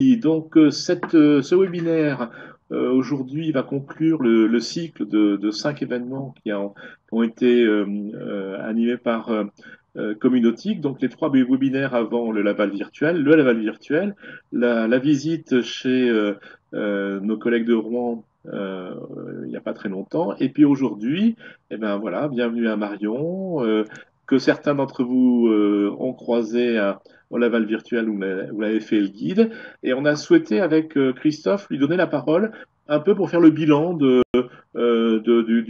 Et donc, ce webinaire aujourd'hui va conclure le cycle de 5 événements qui ont été animés par Communautique. Donc, les trois webinaires avant le Laval virtuel, la visite chez nos collègues de Rouen il n'y a pas très longtemps. Et puis aujourd'hui, eh ben voilà, bienvenue à Marion, que certains d'entre vous ont croisé au Laval virtuel où vous l'avez fait le guide. Et on a souhaité, avec Christophe, lui donner la parole un peu pour faire le bilan du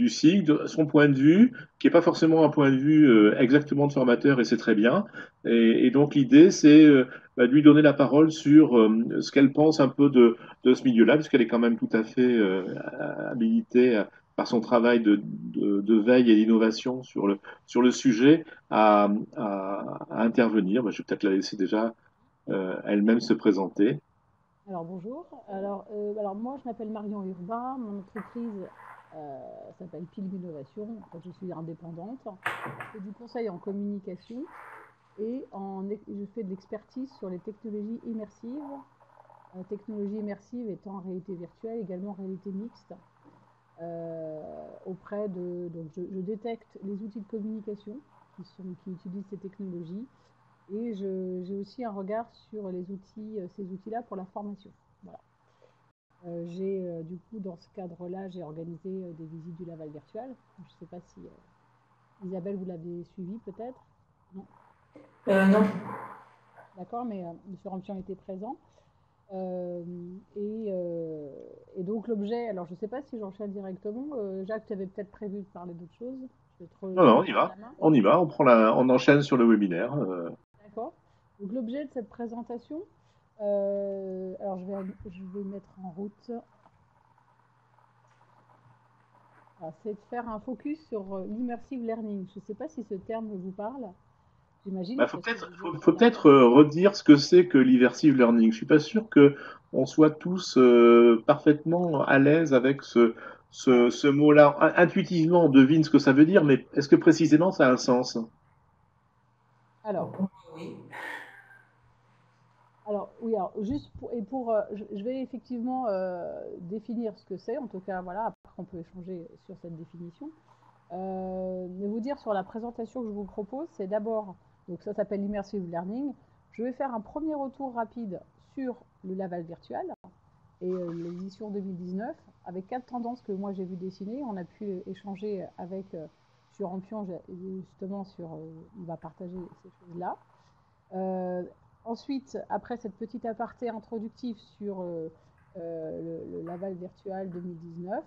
cycle, de son point de vue, qui n'est pas forcément un point de vue exactement de formateur, et c'est très bien. Et donc l'idée, c'est de lui donner la parole sur ce qu'elle pense un peu de ce milieu-là, puisqu'elle est quand même tout à fait habilitée par son travail de veille et d'innovation sur le sujet à intervenir. Je vais peut-être la laisser déjà elle-même se présenter. Alors bonjour. Alors moi je m'appelle Marion Urbain. Mon entreprise s'appelle Pilm Innovation. En fait, je suis indépendante. Je fais du conseil en communication et je fais de l'expertise sur les technologies immersives. Technologie immersive étant réalité virtuelle, également réalité mixte. Donc je détecte les outils de communication qui utilisent ces technologies et j'ai aussi un regard sur ces outils-là pour la formation. Voilà. Du coup, dans ce cadre-là, j'ai organisé des visites du Laval virtuel. Je ne sais pas si Isabelle, vous l'avez suivi peut-être. Non, Non. d'accord, mais M. Rampion était présent. Euh, et donc l'objet, alors je ne sais pas si j'enchaîne directement. Jacques, tu avais peut-être prévu de parler d'autre chose. Je vais te Non, non, on y reprendre va. la main. On y va, on enchaîne sur le webinaire. D'accord. Donc l'objet de cette présentation, alors je vais mettre en route. C'est de faire un focus sur l'immersive learning. Je ne sais pas si ce terme vous parle, j'imagine, Bah, parce que vous êtes faut dans... peut-être redire ce que c'est que l'immersive learning. Je suis pas sûr que on soit tous parfaitement à l'aise avec Alors, ce mot-là. Intuitivement, on devine ce que ça veut dire, mais est-ce que précisément ça a un sens? alors, Bon, pour moi, oui. oui, je vais effectivement définir ce que c'est, en tout cas, voilà, après on peut échanger sur cette définition. Mais vous dire sur la présentation que je vous propose, c'est d'abord, donc ça s'appelle l'immersive learning. Je vais faire un premier retour rapide sur le Laval virtuel et l'édition 2019 avec 4 tendances que moi j'ai vu dessiner. On a pu échanger avec sur Ampion justement il va partager ces choses-là. Euh, Ensuite, après cette petite aparté introductive sur le Laval virtuel 2019,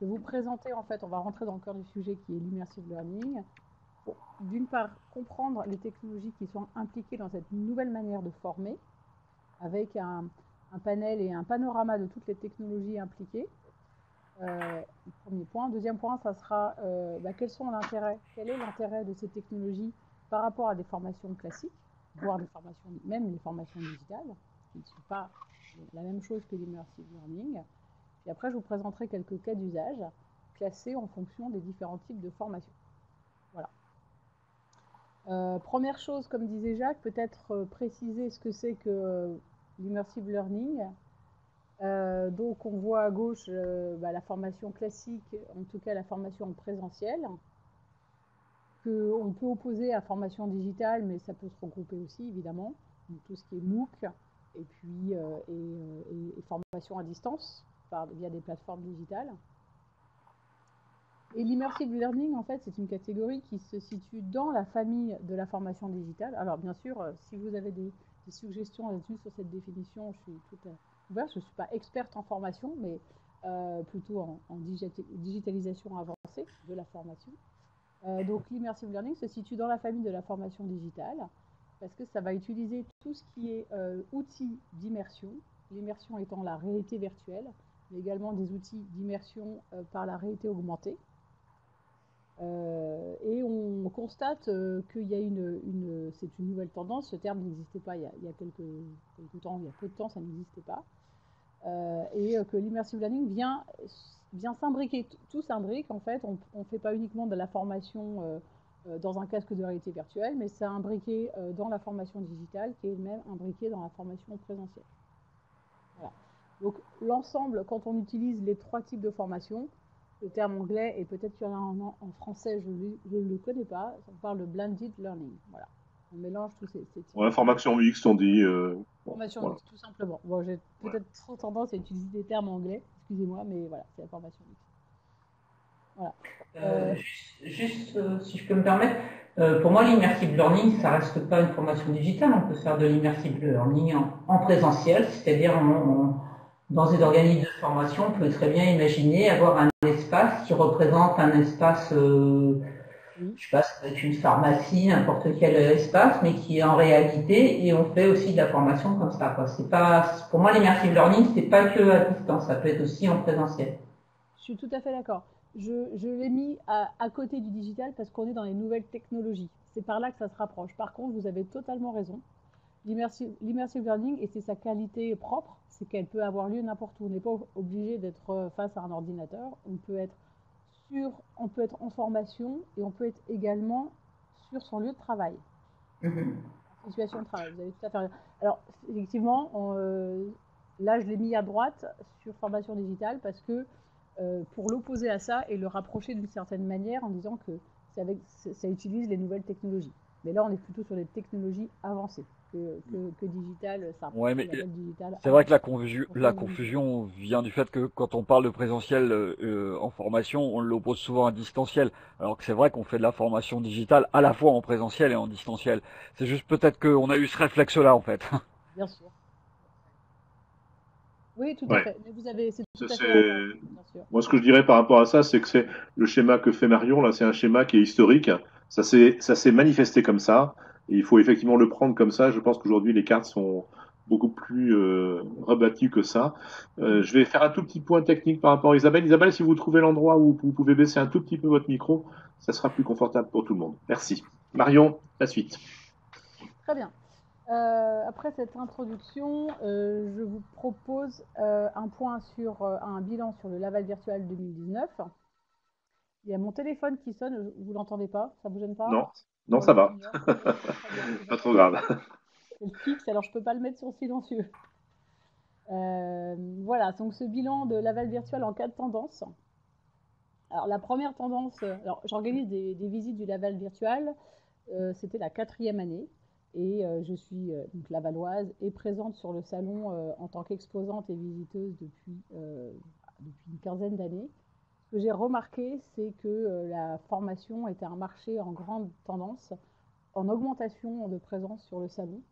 je vais vous présenter, en fait, on va rentrer dans le cœur du sujet qui est l'immersive learning. Pour, d'une part, comprendre les technologies qui sont impliquées dans cette nouvelle manière de former, avec un panel et un panorama de toutes les technologies impliquées. Premier point. Deuxième point, ça sera quel est l'intérêt de ces technologies par rapport à des formations classiques, voire même les formations digitales, qui ne sont pas la même chose que l'immersive learning. Puis après, je vous présenterai quelques cas d'usage classés en fonction des différents types de formations. Voilà. Première chose, comme disait Jacques, peut-être préciser ce que c'est que l'immersive learning. Donc on voit à gauche la formation classique, en tout cas la formation en présentiel, qu'on peut opposer à formation digitale, mais ça peut se regrouper aussi évidemment, donc tout ce qui est MOOC et puis et formation à distance via des plateformes digitales. Et l'immersive learning, en fait, c'est une catégorie qui se situe dans la famille de la formation digitale. Alors, bien sûr, si vous avez des suggestions là-dessus sur cette définition, je suis toute ouverte. Je ne suis pas experte en formation, mais plutôt en digitalisation avancée de la formation. Donc, l'immersive learning se situe dans la famille de la formation digitale parce que ça va utiliser tout ce qui est outils d'immersion, l'immersion étant la réalité virtuelle, mais également des outils d'immersion par la réalité augmentée. Et on constate qu'il y a c'est une nouvelle tendance. Ce terme n'existait pas il y a quelques temps, il y a peu de temps, ça n'existait pas. Et que l'immersive learning vient s'imbriquer. Tout s'imbrique, en fait. On ne fait pas uniquement de la formation dans un casque de réalité virtuelle, mais c'est imbriqué dans la formation digitale qui est elle-même imbriquée dans la formation présentielle. Voilà. Donc l'ensemble, quand on utilise les 3 types de formation, le terme anglais, et peut-être qu'il y en a en français, je ne le connais pas, on parle de blended learning. Voilà. On mélange tous ces types Ouais, de formation mixte, on dit. Bon, formation voilà. mixte, tout simplement. Bon, j'ai Ouais. peut-être trop tendance à utiliser des termes anglais, excusez-moi, mais voilà, c'est la formation mixte. Voilà. Si je peux me permettre, pour moi, l'immersive learning, ça reste pas une formation digitale. On peut faire de l'immersive learning en présentiel, c'est-à-dire dans des organismes de formation, on peut très bien imaginer avoir un espace qui représente un espace, Oui. je sais pas, ça peut être une pharmacie, n'importe quel espace, mais qui est en réalité, et on fait aussi de la formation comme ça, quoi. C'est pas, pour moi, l'immersive learning, c'est pas que à distance, ça peut être aussi en présentiel. Je suis tout à fait d'accord. Je l'ai mis à côté du digital parce qu'on est dans les nouvelles technologies. C'est par là que ça se rapproche. Par contre, vous avez totalement raison. L'immersive learning, et c'est sa qualité propre, c'est qu'elle peut avoir lieu n'importe où. On n'est pas obligé d'être face à un ordinateur. On peut être en formation et on peut être également sur son lieu de travail, en situation de travail. Vous avez tout à fait raison. Alors, effectivement, là, je l'ai mis à droite sur formation digitale parce que pour l'opposer à ça et le rapprocher d'une certaine manière en disant que ça utilise les nouvelles technologies. Mais là, on est plutôt sur des technologies avancées que digital simple. Ouais, Ce mais qu'on appelle digital c'est vrai que avancé. la confusion vient du fait que quand on parle de présentiel en formation, on l'oppose souvent à distanciel, alors que c'est vrai qu'on fait de la formation digitale à la fois en présentiel et en distanciel. C'est juste peut-être qu'on a eu ce réflexe-là en fait. Bien sûr. Oui, tout à Ouais. fait. Mais vous avez, c'est tout Ça, à fait la base, c'est... bien sûr. Moi, ce que je dirais par rapport à ça, c'est que c'est le schéma que fait Marion, là, c'est un schéma qui est historique. Ça s'est manifesté comme ça. Et il faut effectivement le prendre comme ça. Je pense qu'aujourd'hui, les cartes sont beaucoup plus rebattues que ça. Mm. Je vais faire un tout petit point technique par rapport à Isabelle. Isabelle, si vous trouvez l'endroit où vous pouvez baisser un tout petit peu votre micro, ça sera plus confortable pour tout le monde. Merci. Marion, la suite. Très bien. Après cette introduction, je vous propose un point sur un bilan sur le Laval Virtual 2019. Il y a mon téléphone qui sonne, vous l'entendez pas? Ça vous gêne pas? Non, non, Bon, ça il va. ignore. Très bien. Eh ben, Pas très trop bien. grave. C'est le fixe, alors je peux pas le mettre sur silencieux. Voilà, donc ce bilan de Laval Virtual en 4 tendances. Alors la première tendance, alors j'organise des visites du Laval Virtual, c'était la 4e année, et je suis donc lavalloise et présente sur le salon en tant qu'exposante et visiteuse depuis une quinzaine d'années. Ce que j'ai remarqué, c'est que la formation était un marché en grande tendance, en augmentation de présence sur le salon,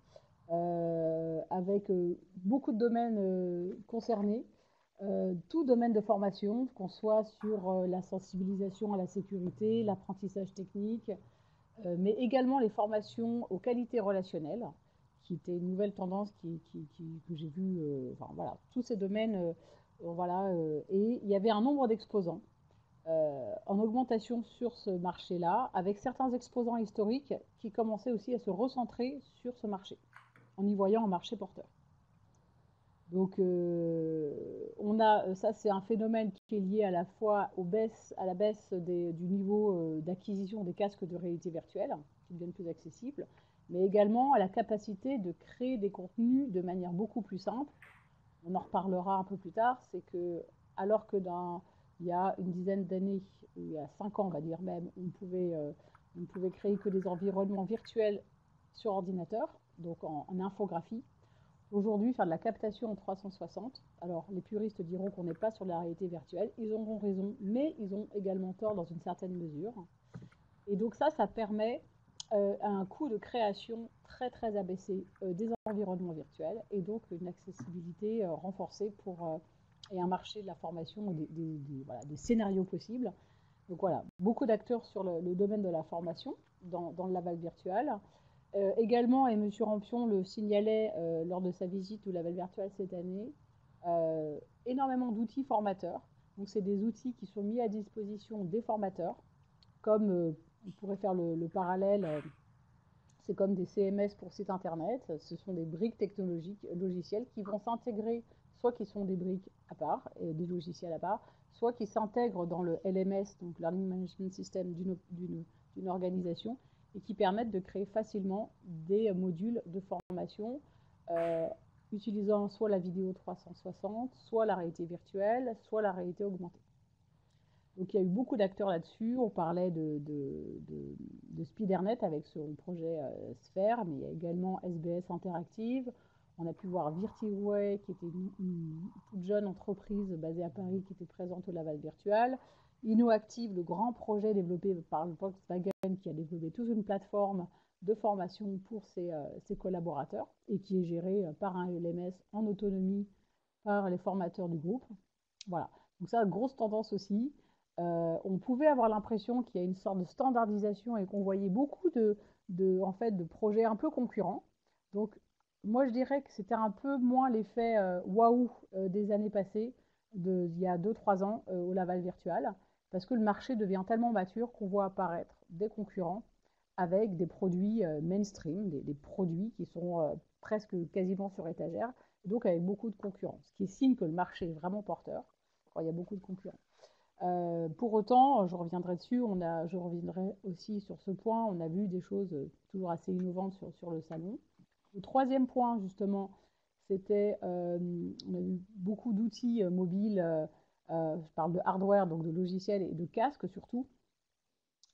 avec beaucoup de domaines concernés, tout domaine de formation, qu'on soit sur la sensibilisation à la sécurité, l'apprentissage technique, mais également les formations aux qualités relationnelles, qui était une nouvelle tendance que j'ai vue, enfin voilà, tous ces domaines, voilà, et il y avait un nombre d'exposants en augmentation sur ce marché-là, avec certains exposants historiques qui commençaient aussi à se recentrer sur ce marché, en y voyant un marché porteur. Donc, ça, c'est un phénomène qui est lié à la fois à la baisse du niveau d'acquisition des casques de réalité virtuelle, qui deviennent plus accessibles, mais également à la capacité de créer des contenus de manière beaucoup plus simple. On en reparlera un peu plus tard, c'est que alors que il y a une dizaine d'années, ou il y a 5 ans, on va dire même, on ne pouvait créer que des environnements virtuels sur ordinateur, donc en infographie. Aujourd'hui, faire de la captation en 360, alors les puristes diront qu'on n'est pas sur la réalité virtuelle, ils auront raison, mais ils ont également tort dans une certaine mesure. Et donc ça permet à un coût de création très très abaissé des environnements virtuels et donc une accessibilité renforcée et un marché de la formation, voilà, des scénarios possibles. Donc voilà, beaucoup d'acteurs sur le domaine de la formation dans le Laval virtuel. Également, et M. Rampion le signalait lors de sa visite au Laval virtuel cette année, énormément d'outils formateurs. Donc, c'est des outils qui sont mis à disposition des formateurs, comme on pourrait faire le parallèle, c'est comme des CMS pour site internet. Ce sont des briques technologiques, logicielles, qui vont s'intégrer, soit qui sont des briques à part, et des logiciels à part, soit qui s'intègrent dans le LMS, donc Learning Management System d'une organisation, et qui permettent de créer facilement des modules de formation utilisant soit la vidéo 360, soit la réalité virtuelle, soit la réalité augmentée. Donc il y a eu beaucoup d'acteurs là-dessus. On parlait de SpiderNet avec son projet Sphere, mais il y a également SBS Interactive. On a pu voir Virtuway, qui était une toute jeune entreprise basée à Paris, qui était présente au Laval Virtual. InnoActive, le grand projet développé par Volkswagen, qui a développé toute une plateforme de formation pour ses collaborateurs et qui est gérée par un LMS en autonomie par les formateurs du groupe. Voilà. Donc ça, grosse tendance aussi. On pouvait avoir l'impression qu'il y a une sorte de standardisation et qu'on voyait beaucoup en fait, de projets un peu concurrents. Donc, moi, je dirais que c'était un peu moins l'effet waouh des années passées, il y a 2-3 ans au Laval Virtual, parce que le marché devient tellement mature qu'on voit apparaître des concurrents avec des produits mainstream, des produits qui sont presque quasiment sur étagère, et donc avec beaucoup de concurrence, ce qui est signe que le marché est vraiment porteur quand il y a beaucoup de concurrents. Pour autant, je reviendrai dessus, je reviendrai aussi sur ce point, on a vu des choses toujours assez innovantes sur le salon. Le troisième point, justement, c'était, on a eu beaucoup d'outils mobiles, je parle de hardware, donc de logiciels et de casques surtout,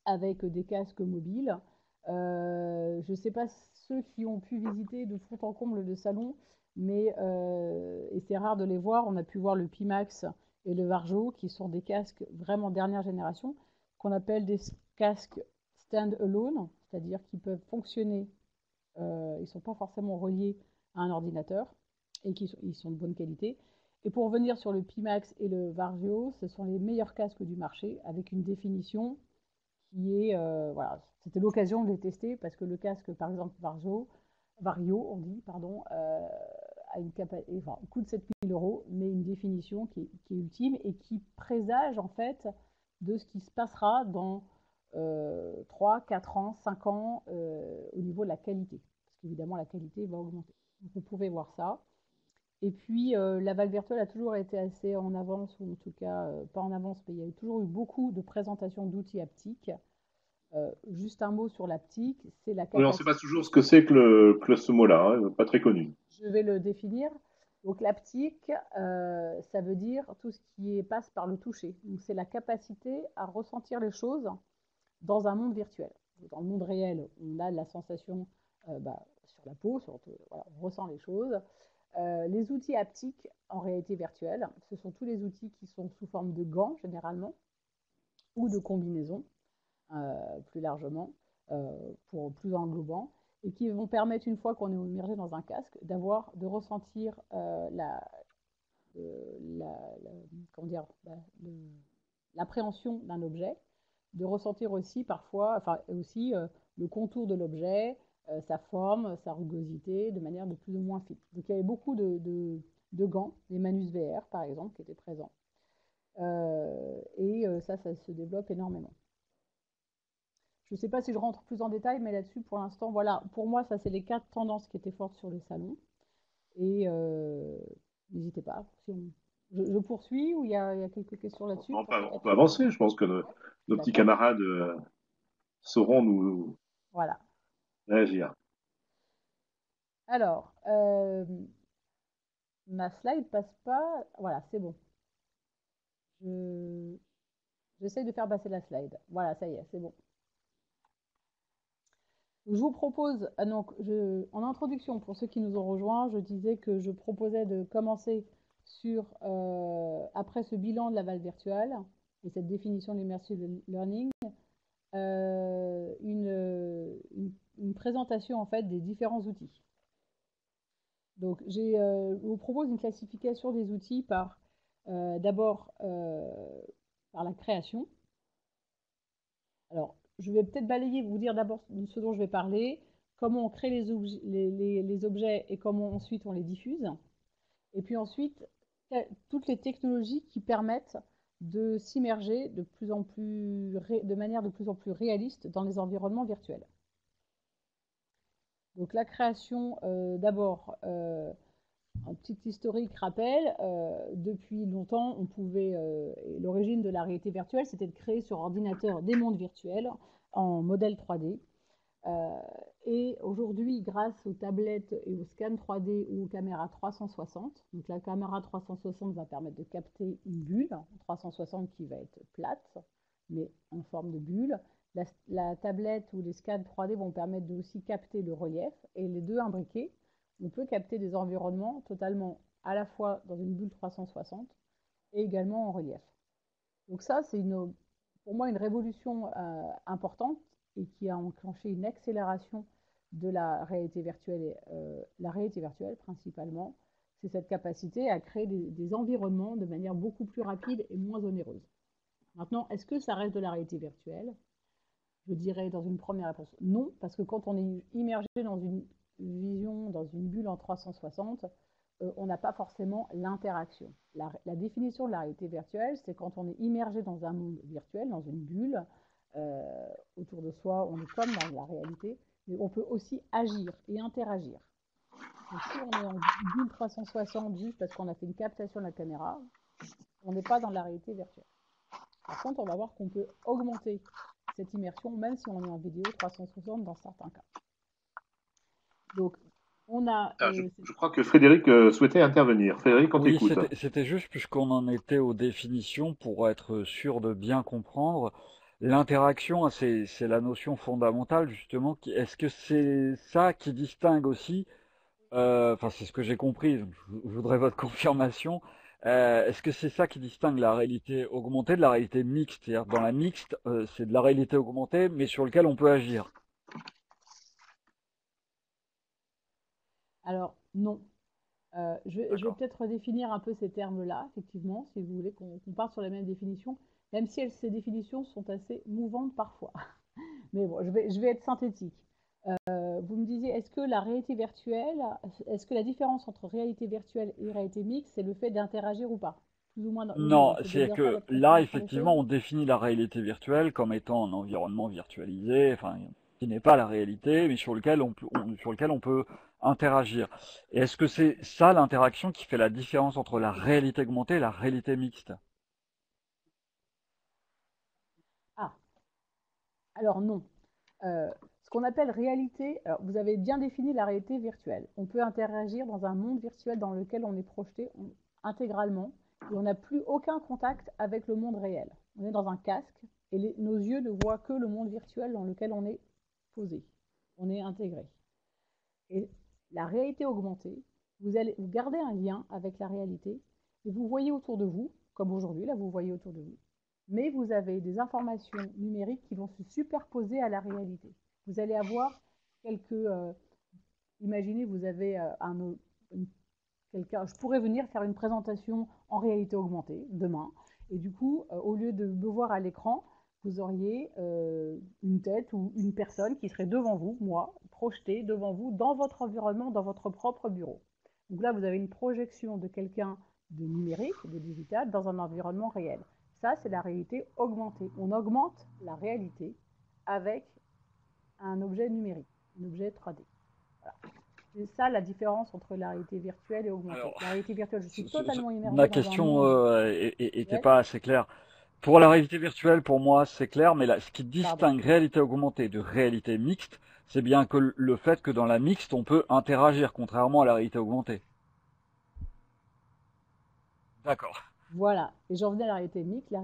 avec des casques mobiles. Je ne sais pas ceux qui ont pu visiter de fond en comble le salon, mais et c'est rare de les voir. On a pu voir le Pimax et le Varjo, qui sont des casques vraiment dernière génération, qu'on appelle des casques stand-alone, c'est-à-dire qu'ils peuvent fonctionner, ils ne sont pas forcément reliés à un ordinateur et ils sont de bonne qualité. Et pour revenir sur le Pimax et le Varjo, ce sont les meilleurs casques du marché, avec une définition qui est, voilà, c'était l'occasion de les tester parce que le casque, par exemple, Vario, on dit, pardon, coûte 7000 €, mais une définition qui est ultime et qui présage en fait de ce qui se passera dans 3, 4 ans, 5 ans au niveau de la qualité. Parce qu'évidemment, la qualité va augmenter. Donc, vous pouvez voir ça. Et puis, Laval Virtual a toujours été assez en avance, ou en tout cas, pas en avance, mais il y a toujours eu beaucoup de présentations d'outils haptiques. Juste un mot sur l'haptique, c'est la Oui, on ne sait capacité. pas toujours ce que c'est que ce mot-là, hein, pas très connu. Je vais le définir. Donc l'haptique, ça veut dire tout ce qui passe par le toucher. Donc c'est la capacité à ressentir les choses dans un monde virtuel. Dans le monde réel, on a la sensation sur la peau, voilà, on ressent les choses. Les outils haptiques en réalité virtuelle, ce sont tous les outils qui sont sous forme de gants généralement ou de combinaisons plus largement, pour plus englobant, et qui vont permettre, une fois qu'on est immergé dans un casque, de ressentir comment dire, l'appréhension d'un objet, de ressentir aussi parfois, enfin aussi le contour de l'objet, sa forme, sa rugosité, de manière de plus ou moins fine. Donc il y avait beaucoup de gants, des Manus VR par exemple, qui étaient présents. Et ça se développe énormément. Je ne sais pas si je rentre plus en détail, mais là-dessus, pour l'instant, voilà, pour moi, ça, c'est les 4 tendances qui étaient fortes sur le salon. Et n'hésitez pas. Je poursuis ou il y a quelques questions là-dessus? On peut avancer, je pense que nos petits D'accord. camarades sauront nous Voilà. réagir. Alors, ma slide passe pas. Voilà, c'est bon. J'essaye de faire passer la slide. Voilà, ça y est, c'est bon. Je vous propose, en introduction, pour ceux qui nous ont rejoints, je disais que je proposais de commencer après ce bilan de Laval Virtual et cette définition de l'immersive learning, une présentation en fait des différents outils. Donc, je vous propose une classification des outils d'abord par la création. Alors, je vais peut-être balayer, vous dire d'abord ce dont je vais parler, comment on crée les objets et comment ensuite on les diffuse. Et puis ensuite, toutes les technologies qui permettent de s'immerger de manière de plus en plus réaliste dans les environnements virtuels. Donc la création, d'abord, un petit historique rappel, depuis longtemps, l'origine de la réalité virtuelle, c'était de créer sur ordinateur des mondes virtuels en modèle 3D. Et aujourd'hui, grâce aux tablettes et aux scans 3D ou aux caméras 360, donc la caméra 360 va permettre de capter une bulle, 360 qui va être plate, mais en forme de bulle. La tablette ou les scans 3D vont permettre de aussi capter le relief, et les deux imbriqués, on peut capter des environnements totalement à la fois dans une bulle 360 et également en relief. Donc ça, c'est pour moi une révolution importante et qui a enclenché une accélération de la réalité virtuelle, principalement. C'est cette capacité à créer des environnements de manière beaucoup plus rapide et moins onéreuse. Maintenant, est-ce que ça reste de la réalité virtuelle? Je dirais dans une première réponse non, parce que quand on est immergé dans une vision, dans une bulle en 360, on n'a pas forcément l'interaction. La définition de la réalité virtuelle, c'est quand on est immergé dans un monde virtuel, dans une bulle, autour de soi, on est comme dans la réalité, mais on peut aussi agir et interagir. Donc si on est en bulle 360 juste parce qu'on a fait une captation de la caméra, on n'est pas dans la réalité virtuelle. Par contre, on va voir qu'on peut augmenter cette immersion, même si on est en vidéo 360 dans certains cas. Donc, on a... Je crois que Frédéric souhaitait intervenir. Frédéric, on Oui, t'écoute. c'était juste puisqu'on en était aux définitions pour être sûr de bien comprendre. L'interaction, hein, c'est la notion fondamentale justement. Est-ce que c'est ça qui distingue aussi, enfin c'est ce que j'ai compris, donc je voudrais votre confirmation. Est-ce que c'est ça qui distingue la réalité augmentée de la réalité mixte? C'est-à-dire dans la mixte, c'est de la réalité augmentée, mais sur lequel on peut agir. Alors, non. Je vais D'accord. peut-être redéfinir un peu ces termes-là, effectivement, si vous voulez qu'on parte sur les mêmes définitions, même si ces définitions sont assez mouvantes parfois. Mais bon, je vais être synthétique. Vous me disiez, est-ce que la réalité virtuelle, est-ce que la différence entre réalité virtuelle et réalité mixte, c'est le fait d'interagir ou pas? Plus ou moins les Non, deux. C'est c'est bien ça que votre là, compréhension des choses? effectivement, on définit la réalité virtuelle comme étant un environnement virtualisé, enfin, qui n'est pas la réalité, mais sur lequel on peut interagir. Et est-ce que c'est ça l'interaction qui fait la différence entre la réalité augmentée et la réalité mixte? Ah, alors non. Ce qu'on appelle réalité, alors vous avez bien défini la réalité virtuelle. On peut interagir dans un monde virtuel dans lequel on est projeté intégralement et on n'a plus aucun contact avec le monde réel. On est dans un casque et nos yeux ne voient que le monde virtuel dans lequel on est posé, on est intégré. Et la réalité augmentée, vous gardez un lien avec la réalité et vous voyez autour de vous, comme aujourd'hui, là vous voyez autour de vous, mais vous avez des informations numériques qui vont se superposer à la réalité. Vous allez avoir quelques... imaginez, vous avez quelqu'un... Je pourrais venir faire une présentation en réalité augmentée demain, et du coup, au lieu de me voir à l'écran, vous auriez une tête ou une personne qui serait devant vous, moi, projetée devant vous, dans votre environnement, dans votre propre bureau. Donc là, vous avez une projection de quelqu'un de numérique, de digital, dans un environnement réel. Ça, c'est la réalité augmentée. On augmente la réalité avec un objet numérique, un objet 3D. Voilà. C'est ça la différence entre la réalité virtuelle et augmentée. Alors, La réalité virtuelle, je suis totalement ma immergée dans un question monde était virtuel. pas assez claire. Pour la réalité virtuelle, pour moi, c'est clair, mais là, ce qui Pardon. distingue réalité augmentée de réalité mixte, c'est bien que le fait que dans la mixte, on peut interagir, contrairement à la réalité augmentée. D'accord. Voilà. Et j'en venais à la réalité mixte. La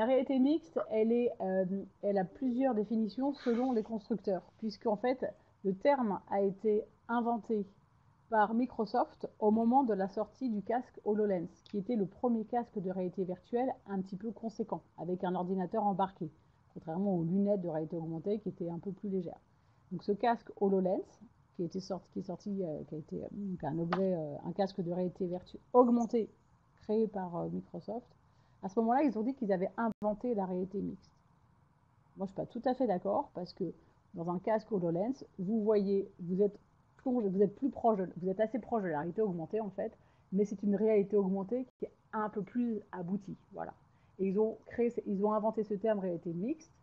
réalité mixte, elle a plusieurs définitions selon les constructeurs, puisqu'en fait, le terme a été inventé par Microsoft au moment de la sortie du casque HoloLens, qui était le premier casque de réalité virtuelle un petit peu conséquent, avec un ordinateur embarqué, contrairement aux lunettes de réalité augmentée qui étaient un peu plus légères. Donc ce casque HoloLens, qui a été un objet, un casque de réalité virtuelle augmentée créé par Microsoft, à ce moment-là, ils ont dit qu'ils avaient inventé la réalité mixte. Moi, je ne suis pas tout à fait d'accord, parce que dans un casque HoloLens, vous êtes plus proche, vous êtes assez proche de la réalité augmentée en fait, mais c'est une réalité augmentée qui est un peu plus aboutie, voilà. Et ils ont inventé ce terme réalité mixte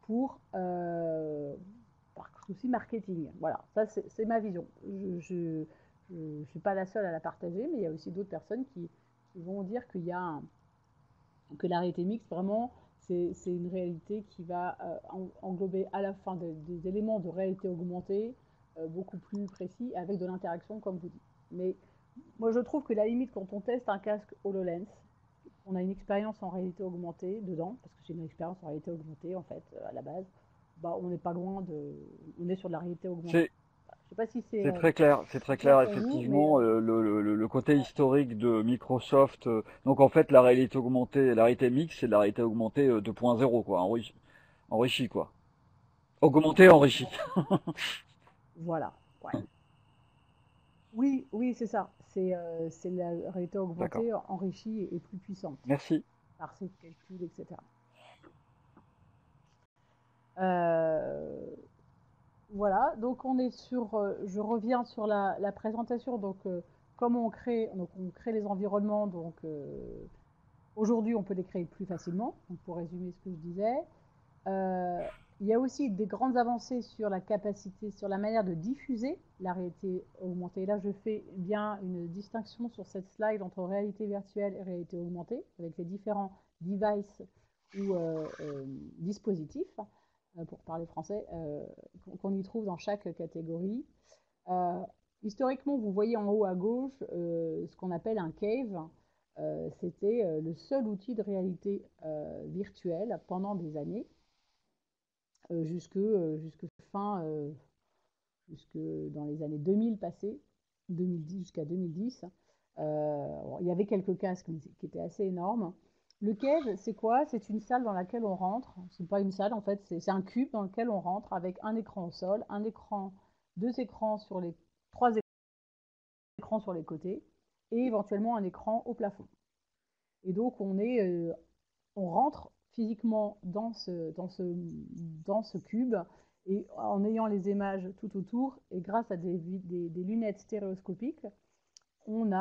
pour par souci marketing, voilà. Ça c'est ma vision. Je suis pas la seule à la partager, mais il y a aussi d'autres personnes qui vont dire que la réalité mixte vraiment c'est une réalité qui va englober à la fin des éléments de réalité augmentée beaucoup plus précis avec de l'interaction, comme vous dites. Mais moi, je trouve que la limite, quand on teste un casque HoloLens, on a une expérience en réalité augmentée dedans, parce que j'ai une expérience en réalité augmentée, en fait, à la base, bah, on n'est pas loin de... On est sur de la réalité augmentée. C'est Je sais pas si c'est très clair, c'est très c'est clair clair pour vous, mais effectivement. Le côté ouais, historique de Microsoft. Donc en fait, la réalité augmentée, la réalité mixte, c'est la réalité augmentée 2.0 quoi, enrichi quoi, augmentée, enrichi. voilà. Ouais. Oui, oui, c'est ça. C'est la réalité D'accord. augmentée enrichie et plus puissante Merci. par ses calculs, etc. Euh, voilà, donc on est sur, je reviens sur la présentation. Donc, comment on crée les environnements. Donc, aujourd'hui, on peut les créer plus facilement. Donc, pour résumer ce que je disais, Euh, il y a aussi des grandes avancées sur la capacité, sur la manière de diffuser la réalité augmentée. Là, je fais bien une distinction sur cette slide entre réalité virtuelle et réalité augmentée, avec les différents devices ou dispositifs, pour parler français, qu'on y trouve dans chaque catégorie. Euh, Historiquement, vous voyez en haut à gauche ce qu'on appelle un cave. C'était le seul outil de réalité virtuelle pendant des années jusque fin, jusque dans les années 2000 passées, 2010 jusqu'à 2010. Il y avait quelques casques qui étaient assez énormes. Le cave, c'est quoi? C'est une salle dans laquelle on rentre. C'est pas une salle en fait, c'est un cube dans lequel on rentre avec un écran au sol, un écran, deux écrans sur les trois écrans sur les côtés et éventuellement un écran au plafond. Et donc on rentre physiquement dans ce cube et en ayant les images tout autour et grâce à des lunettes stéréoscopiques, on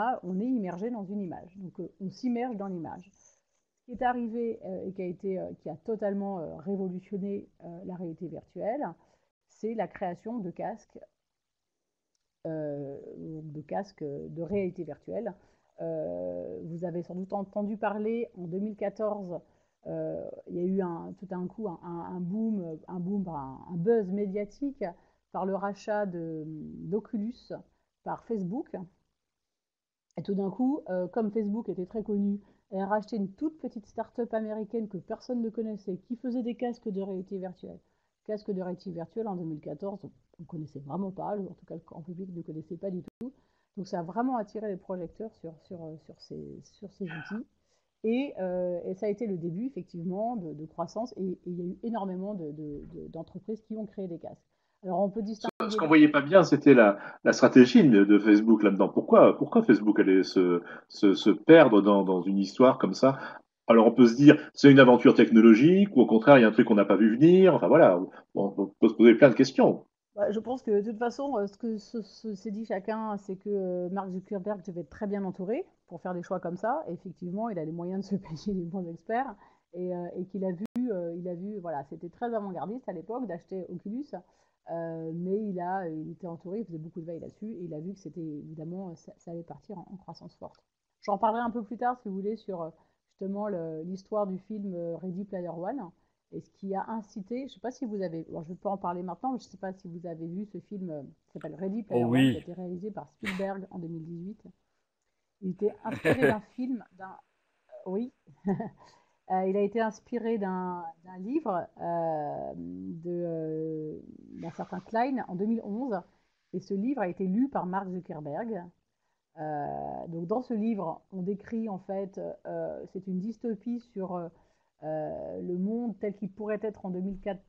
est immergé dans une image. Donc on s'immerge dans l'image. Ce qui est arrivé et qui a totalement révolutionné la réalité virtuelle, c'est la création de casques de réalité virtuelle. Vous avez sans doute entendu parler en 2014. Il y a eu tout d'un coup un buzz médiatique par le rachat d'Oculus par Facebook. Et tout d'un coup, comme Facebook était très connu, elle a racheté une toute petite start-up américaine que personne ne connaissait, qui faisait des casques de réalité virtuelle. Casques de réalité virtuelle en 2014, on ne connaissait vraiment pas, en tout cas le grand public ne connaissait pas du tout. Donc ça a vraiment attiré les projecteurs sur ces outils. Et ça a été le début effectivement de croissance et il y a eu énormément d'entreprises qui ont créé des casques. Alors on peut Ce distinguer qu'on les voyait casques. pas bien, c'était la stratégie de Facebook là-dedans. Pourquoi Facebook allait se perdre dans une histoire comme ça? Alors on peut se dire, c'est une aventure technologique, ou au contraire, il y a un truc qu'on n'a pas vu venir. Enfin voilà, on peut se poser plein de questions. Bah, je pense que de toute façon, ce que s'est dit chacun, c'est que Mark Zuckerberg devait être très bien entouré pour faire des choix comme ça. Et effectivement, il a les moyens de se payer les bons experts et qu'il a vu, voilà, c'était très avant-gardiste à l'époque d'acheter Oculus, mais il était entouré, il faisait beaucoup de veille là-dessus et il a vu que c'était évidemment, ça allait partir en croissance forte. J'en parlerai un peu plus tard, si vous voulez, sur justement l'histoire du film Ready Player One et ce qui a incité, je ne sais pas si vous avez, bon, je ne vais pas en parler maintenant, mais je ne sais pas si vous avez vu ce film qui s'appelle Ready Oh Player One, qui a oui. été réalisé par Spielberg en 2018. Il était inspiré d'un film, oui, il a été inspiré d'un livre d'un certain Klein en 2011, et ce livre a été lu par Mark Zuckerberg. Donc dans ce livre, on décrit en fait, c'est une dystopie sur le monde tel qu'il pourrait être en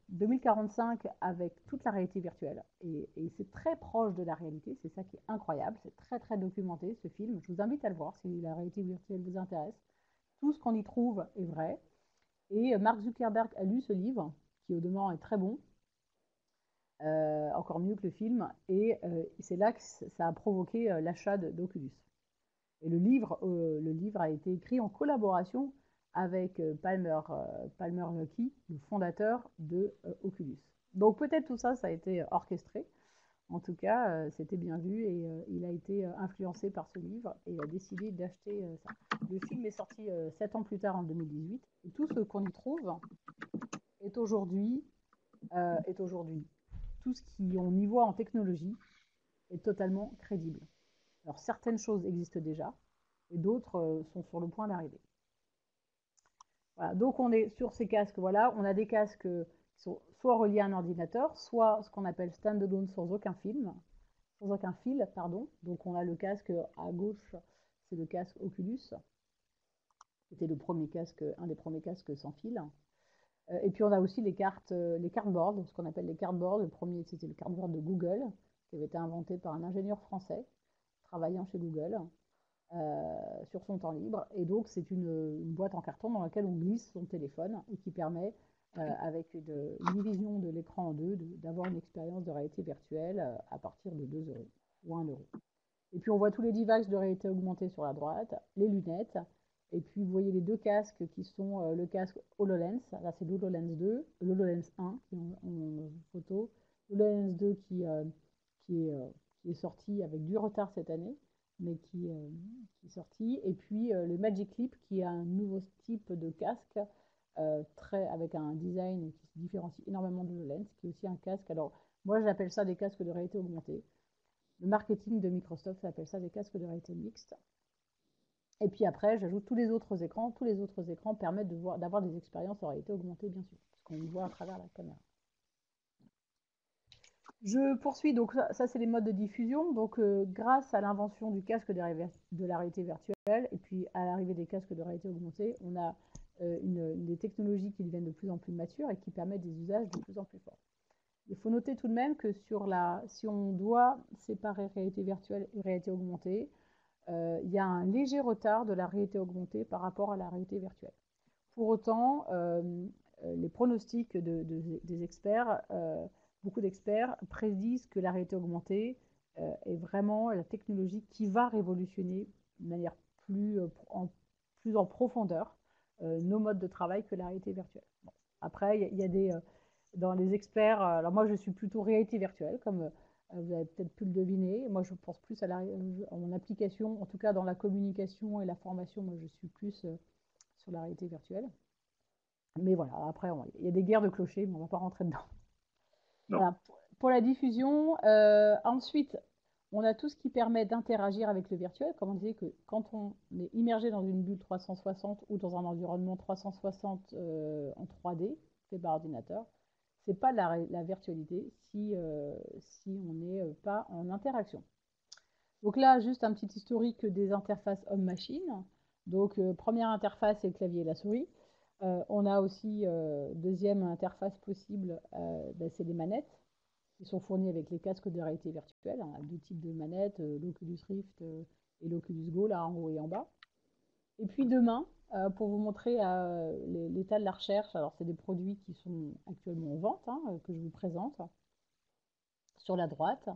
2045 avec toute la réalité virtuelle. Et c'est très proche de la réalité, c'est ça qui est incroyable, c'est très très documenté ce film. Je vous invite à le voir si la réalité virtuelle vous intéresse. Tout ce qu'on y trouve est vrai. Et Mark Zuckerberg a lu ce livre, qui au demeurant est très bon, encore mieux que le film, et c'est là que ça a provoqué l'achat d'Oculus. Et le livre a été écrit en collaboration avec Palmer Luckey, le fondateur de Oculus. Donc peut-être tout ça, ça a été orchestré. En tout cas, c'était bien vu et il a été influencé par ce livre et il a décidé d'acheter ça. Le film est sorti 7 ans plus tard, en 2018, et tout ce qu'on y trouve est aujourd'hui, tout ce qu'on y voit en technologie est totalement crédible. Alors certaines choses existent déjà et d'autres sont sur le point d'arriver. Voilà, donc on est sur ces casques, voilà, on a des casques qui sont soit reliés à un ordinateur, soit ce qu'on appelle stand-alone sans aucun fil, pardon. Donc on a le casque à gauche, c'est le casque Oculus, c'était un des premiers casques sans fil. Et puis on a aussi les cardboards, ce qu'on appelle les cardboards. Le premier, c'était le cardboard de Google, qui avait été inventé par un ingénieur français travaillant chez Google sur son temps libre. Et donc c'est une boîte en carton dans laquelle on glisse son téléphone et qui permet, avec une division de l'écran en deux, d'avoir une expérience de réalité virtuelle à partir de 2 euros ou 1 euro. Et puis on voit tous les devices de réalité augmentée sur la droite, les lunettes, et puis vous voyez les deux casques qui sont le casque HoloLens, là c'est l'HoloLens 2, l'HoloLens 1 qui est en photo, l'HoloLens 2 qui, est, qui est sorti avec du retard cette année, mais qui est sorti, et puis le Magic Leap qui est un nouveau type de casque avec un design qui se différencie énormément de l'HoloLens, qui est aussi un casque, alors moi j'appelle ça des casques de réalité augmentée. Le marketing de Microsoft appelle ça des casques de réalité mixte. Et puis après, j'ajoute tous les autres écrans. Tous les autres écrans permettent d'avoir des expériences en réalité augmentée, bien sûr, parce qu'on voit à travers la caméra. Je poursuis, donc ça c'est les modes de diffusion. Donc grâce à l'invention du casque de la réalité virtuelle et puis à l'arrivée des casques de réalité augmentée, on a des technologies qui deviennent de plus en plus matures et qui permettent des usages de plus en plus forts. Il faut noter tout de même que si on doit séparer réalité virtuelle et réalité augmentée, il y a un léger retard de la réalité augmentée par rapport à la réalité virtuelle. Pour autant, les pronostics des experts, beaucoup d'experts prédisent que la réalité augmentée est vraiment la technologie qui va révolutionner de manière plus en profondeur nos modes de travail que la réalité virtuelle. Bon. Après, il y a des dans les experts, alors moi je suis plutôt réalité virtuelle, comme vous avez peut-être pu le deviner. Moi je pense plus à mon application, en tout cas dans la communication et la formation, moi je suis plus sur la réalité virtuelle. Mais voilà, après il y a des guerres de clochers, mais on ne va pas rentrer dedans. Voilà, pour la diffusion, ensuite on a tout ce qui permet d'interagir avec le virtuel. Comme on disait que quand on est immergé dans une bulle 360 ou dans un environnement 360 en 3D, fait par ordinateur, c'est pas la virtualité si on n'est pas en interaction. Donc là, juste un petit historique des interfaces homme-machine. Donc première interface, c'est le clavier et la souris. On a aussi deuxième interface possible, c'est les manettes qui sont fournies avec les casques de réalité virtuelle. On a deux types de manettes, l'Oculus Rift et l'Oculus Go, là en haut et en bas. Et puis demain, pour vous montrer l'état de la recherche, alors c'est des produits qui sont actuellement en vente, que je vous présente sur la droite.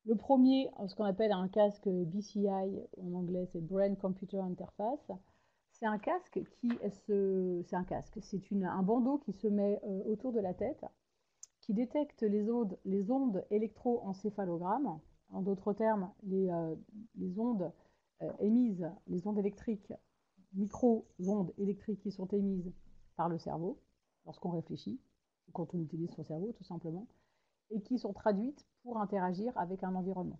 Le premier, ce qu'on appelle un casque BCI, en anglais c'est Brain Computer Interface, c'est un casque c'est un bandeau qui se met autour de la tête, qui détecte les ondes électroencéphalogrammes, en d'autres termes, les ondes émises, les ondes électriques, micro-ondes électriques qui sont émises par le cerveau lorsqu'on réfléchit, ou quand on utilise son cerveau tout simplement, et qui sont traduites pour interagir avec un environnement.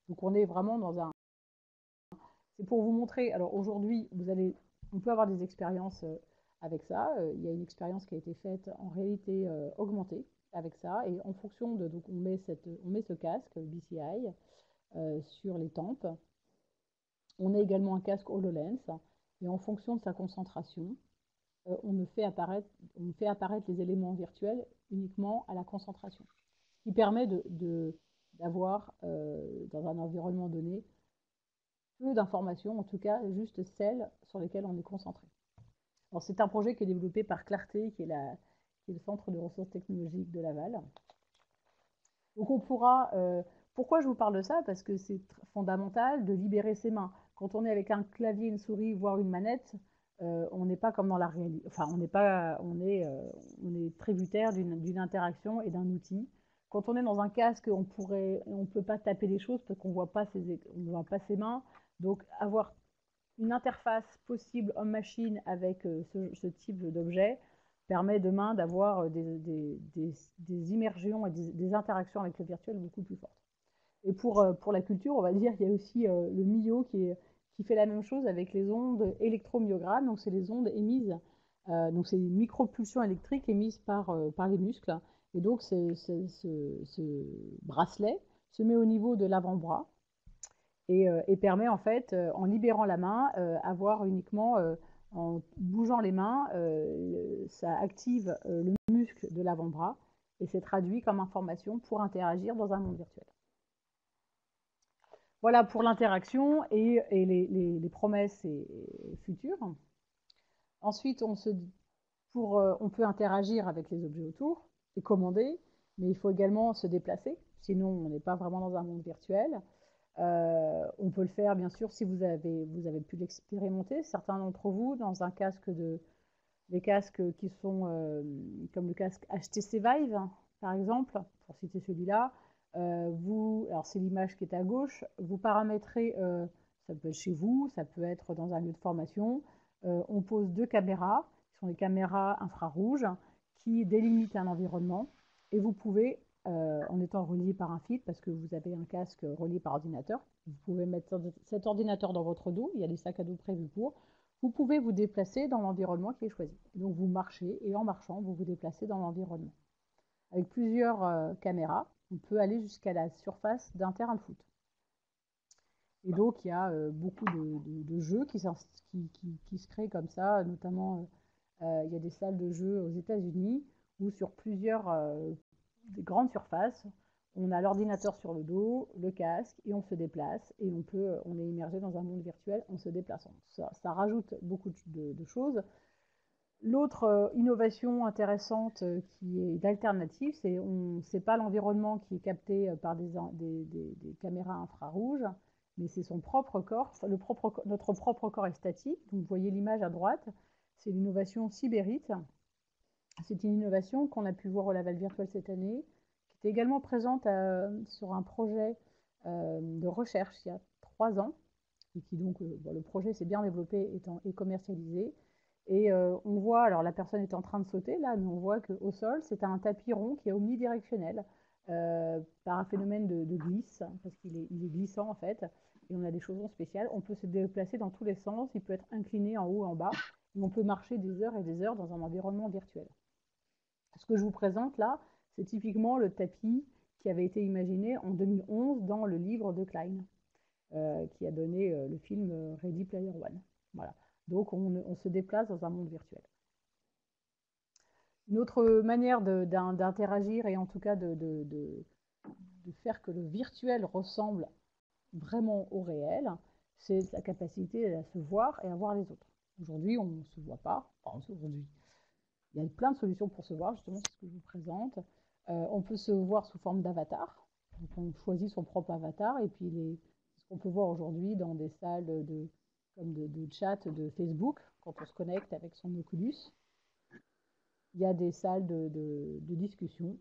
Donc on est vraiment dans un... C'est pour vous montrer, alors aujourd'hui, on peut avoir des expériences avec ça. Il y a une expérience qui a été faite en réalité augmentée avec ça, et en fonction de... Donc on met ce casque BCI sur les tempes. On a également un casque HoloLens, et en fonction de sa concentration, on fait apparaître les éléments virtuels uniquement à la concentration, ce qui permet d'avoir, dans un environnement donné, peu d'informations, en tout cas juste celles sur lesquelles on est concentré. Alors, c'est un projet qui est développé par Clarté, qui est le centre de ressources technologiques de Laval. Donc on pourra... pourquoi je vous parle de ça? Parce que c'est fondamental de libérer ses mains. Quand on est avec un clavier, une souris, voire une manette, on n'est pas comme dans la réalité. Enfin, on est tributaire d'une interaction et d'un outil. quand on est dans un casque, on ne peut pas taper des choses parce qu'on voit pas on voit pas ses mains. Donc, avoir une interface possible homme-machine avec ce type d'objet permet demain d'avoir des immersions et des interactions avec le virtuel beaucoup plus fortes. Et pour la culture, on va dire, il y a aussi le MIO qui fait la même chose avec les ondes électromyogrammes. Donc, c'est les ondes émises, donc c'est des micropulsions électriques émises par les muscles. Et donc, ce bracelet se met au niveau de l'avant-bras et permet en fait, en libérant la main, avoir uniquement, en bougeant les mains, ça active le muscle de l'avant-bras et c'est traduit comme information pour interagir dans un monde virtuel. Voilà pour l'interaction et les promesses futures. Ensuite, on peut interagir avec les objets autour et commander, mais il faut également se déplacer, sinon on n'est pas vraiment dans un monde virtuel. On peut le faire, bien sûr, si vous avez pu l'expérimenter. Certains d'entre vous, dans un casque des casques qui sont comme le casque HTC Vive, par exemple, pour citer celui-là, alors c'est l'image qui est à gauche, vous paramétrez, ça peut être chez vous, ça peut être dans un lieu de formation, on pose 2 caméras, qui sont des caméras infrarouges, qui délimitent un environnement, et vous pouvez, en étant relié par un fil, parce que vous avez un casque relié par ordinateur, vous pouvez mettre cet ordinateur dans votre dos, il y a des sacs à dos prévus pour, vous pouvez vous déplacer dans l'environnement qui est choisi. Donc vous marchez, et en marchant, vous vous déplacez dans l'environnement. Avec plusieurs caméras, on peut aller jusqu'à la surface d'un terrain de foot. Et donc, il y a beaucoup de jeux qui se créent comme ça, notamment il y a des salles de jeux aux États-Unis où sur plusieurs des grandes surfaces, on a l'ordinateur sur le dos, le casque, et on se déplace, et on est immergé dans un monde virtuel en se déplaçant. Ça rajoute beaucoup de choses. L'autre innovation intéressante qui est d'alternative, c'est pas l'environnement qui est capté par des caméras infrarouges, mais c'est son propre corps. Notre propre corps est statique. Donc, vous voyez l'image à droite, c'est l'innovation Cyberit. C'est une innovation qu'on a pu voir au Laval Virtual cette année, qui était également présente sur un projet de recherche il y a 3 ans, et qui donc, le projet s'est bien développé et commercialisé. Et on voit, alors la personne est en train de sauter là, mais on voit qu'au sol, c'est un tapis rond qui est omnidirectionnel par un phénomène de glisse, parce qu'il est glissant en fait, et on a des chaussons spéciales. On peut se déplacer dans tous les sens, il peut être incliné en haut et en bas, et on peut marcher des heures et des heures dans un environnement virtuel. Ce que je vous présente là, c'est typiquement le tapis qui avait été imaginé en 2011 dans le livre de Klein, qui a donné le film Ready Player One. Voilà. Donc on se déplace dans un monde virtuel. Une autre manière d'interagir et en tout cas de faire que le virtuel ressemble vraiment au réel, c'est la capacité à se voir et à voir les autres. Aujourd'hui, on ne se voit pas. Enfin, aujourd'hui, il y a plein de solutions pour se voir, justement, c'est ce que je vous présente. On peut se voir sous forme d'avatar. Donc on choisit son propre avatar et puis ce qu'on peut voir aujourd'hui dans des salles comme de chat de Facebook, quand on se connecte avec son Oculus. Il y a des salles de discussion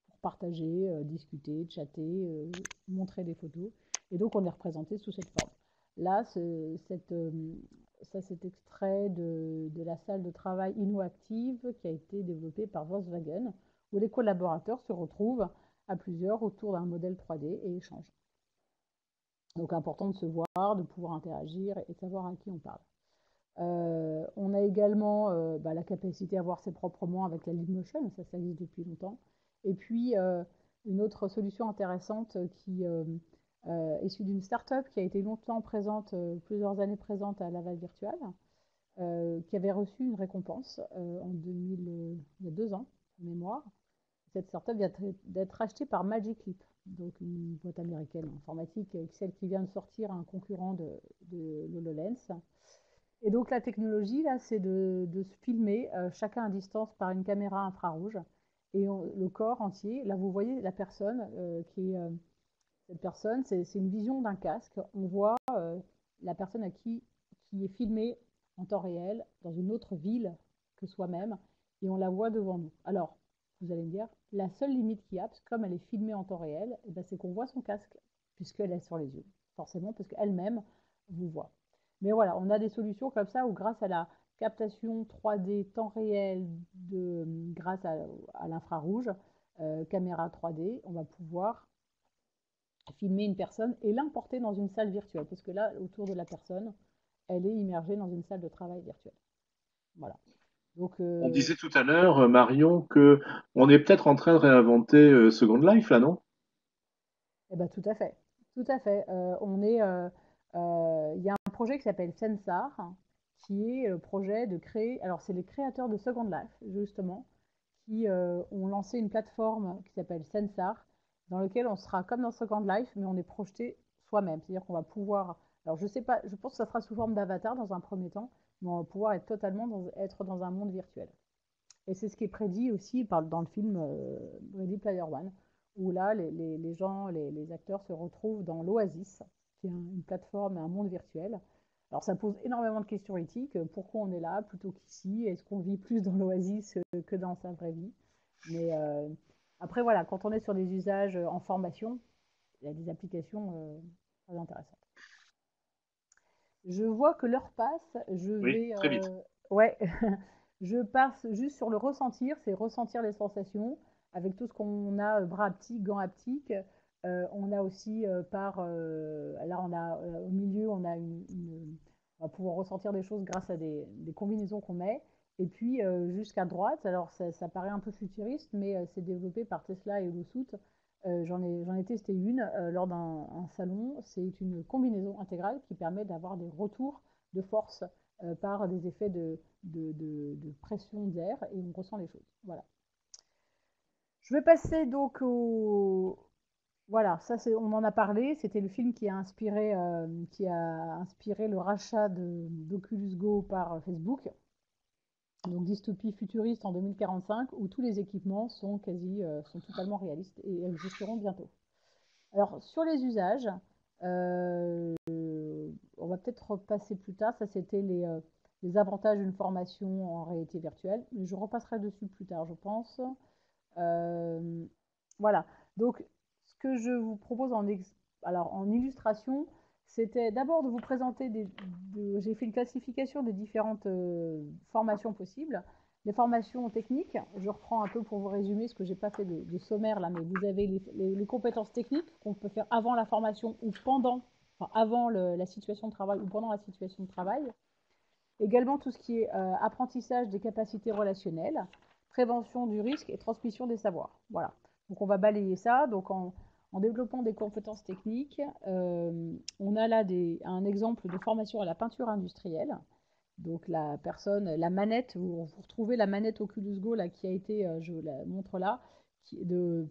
pour partager, discuter, chatter, montrer des photos. Et donc on est représenté sous cette forme. Là, ça c'est extrait de la salle de travail InnoActive qui a été développée par Volkswagen, où les collaborateurs se retrouvent à plusieurs autour d'un modèle 3D et échangent. Donc important de se voir, de pouvoir interagir et de savoir à qui on parle. On a également la capacité à voir ses propres mains avec la Leapmotion, ça existe depuis longtemps. Et puis une autre solution intéressante qui issue d'une start-up qui a été longtemps présente, plusieurs années présente à Laval Virtual, qui avait reçu une récompense il y a 2 ans, en mémoire. Cette start-up vient d'être achetée par Magic Leap, donc une boîte américaine informatique, celle qui vient de sortir un concurrent de l'HoloLens. Et donc la technologie, là, c'est de se filmer chacun à distance par une caméra infrarouge et le corps entier. Là, vous voyez la personne cette personne, c'est une vision d'un casque. On voit la personne qui est filmée en temps réel dans une autre ville que soi-même et on la voit devant nous. Alors, Vous allez me dire, la seule limite qu'il y a, parce que comme elle est filmée en temps réel, eh ben, c'est qu'on voit son casque, puisqu'elle est sur les yeux, forcément, parce qu'elle-même vous voit. Mais voilà, on a des solutions comme ça où grâce à la captation 3D temps réel grâce à l'infrarouge, caméra 3D, on va pouvoir filmer une personne et l'importer dans une salle virtuelle, parce que là, autour de la personne, elle est immergée dans une salle de travail virtuelle. Voilà. Donc, On disait tout à l'heure, Marion, que on est peut-être en train de réinventer Second Life, là, non? eh ben, tout à fait. Tout à fait. Il y a un projet qui s'appelle Sensar, qui est le projet de créer. Alors, c'est les créateurs de Second Life, justement, qui ont lancé une plateforme qui s'appelle Sensar, dans lequel on sera comme dans Second Life, mais on est projeté soi-même. C'est-à-dire qu'on va pouvoir. Alors, je sais pas, je pense que ça sera sous forme d'avatar dans un premier temps, mais on va pouvoir être totalement être dans un monde virtuel. Et c'est ce qui est prédit aussi dans le film Ready Player One, où là, les gens, les acteurs se retrouvent dans l'Oasis, qui est une plateforme et un monde virtuel. Alors ça pose énormément de questions éthiques. Pourquoi on est là plutôt qu'ici? Est-ce qu'on vit plus dans l'Oasis que dans sa vraie vie? Mais après, voilà, quand on est sur des usages en formation, il y a des applications très intéressantes. Je vois que l'heure passe. Je Oui, vais. très vite. Ouais, je passe juste sur le ressentir, c'est ressentir les sensations avec tout ce qu'on a, bras haptiques, gants haptiques. On a aussi là on a au milieu, on va pouvoir ressentir des choses grâce à des combinaisons qu'on met. Et puis jusqu'à droite, alors ça paraît un peu futuriste, mais c'est développé par Tesla et Bluetooth. J'en ai testé une lors d'un salon. C'est une combinaison intégrale qui permet d'avoir des retours de force par des effets de pression d'air et on ressent les choses. Voilà. Je vais passer donc au. Voilà, ça on en a parlé. C'était le film qui a inspiré le rachat d'Oculus Go par Facebook. Donc dystopie futuriste en 2045 où tous les équipements sont sont totalement réalistes et existeront bientôt. Alors sur les usages, on va peut-être repasser plus tard. Ça c'était les avantages d'une formation en réalité virtuelle. Mais je repasserai dessus plus tard, je pense. Voilà. Donc, ce que je vous propose en illustration, c'était d'abord de vous présenter j'ai fait une classification des différentes formations possibles. Les formations techniques, je reprends un peu pour vous résumer ce que j'ai pas fait de sommaire là, mais vous avez les compétences techniques qu'on peut faire avant la formation ou enfin avant la situation de travail ou pendant la situation de travail. Également tout ce qui est apprentissage des capacités relationnelles, prévention du risque et transmission des savoirs. Voilà. Donc on va balayer ça. Donc en développant des compétences techniques, on a là un exemple de formation à la peinture industrielle. Donc la manette, vous retrouvez la manette Oculus Go là, qui a été, je la montre là,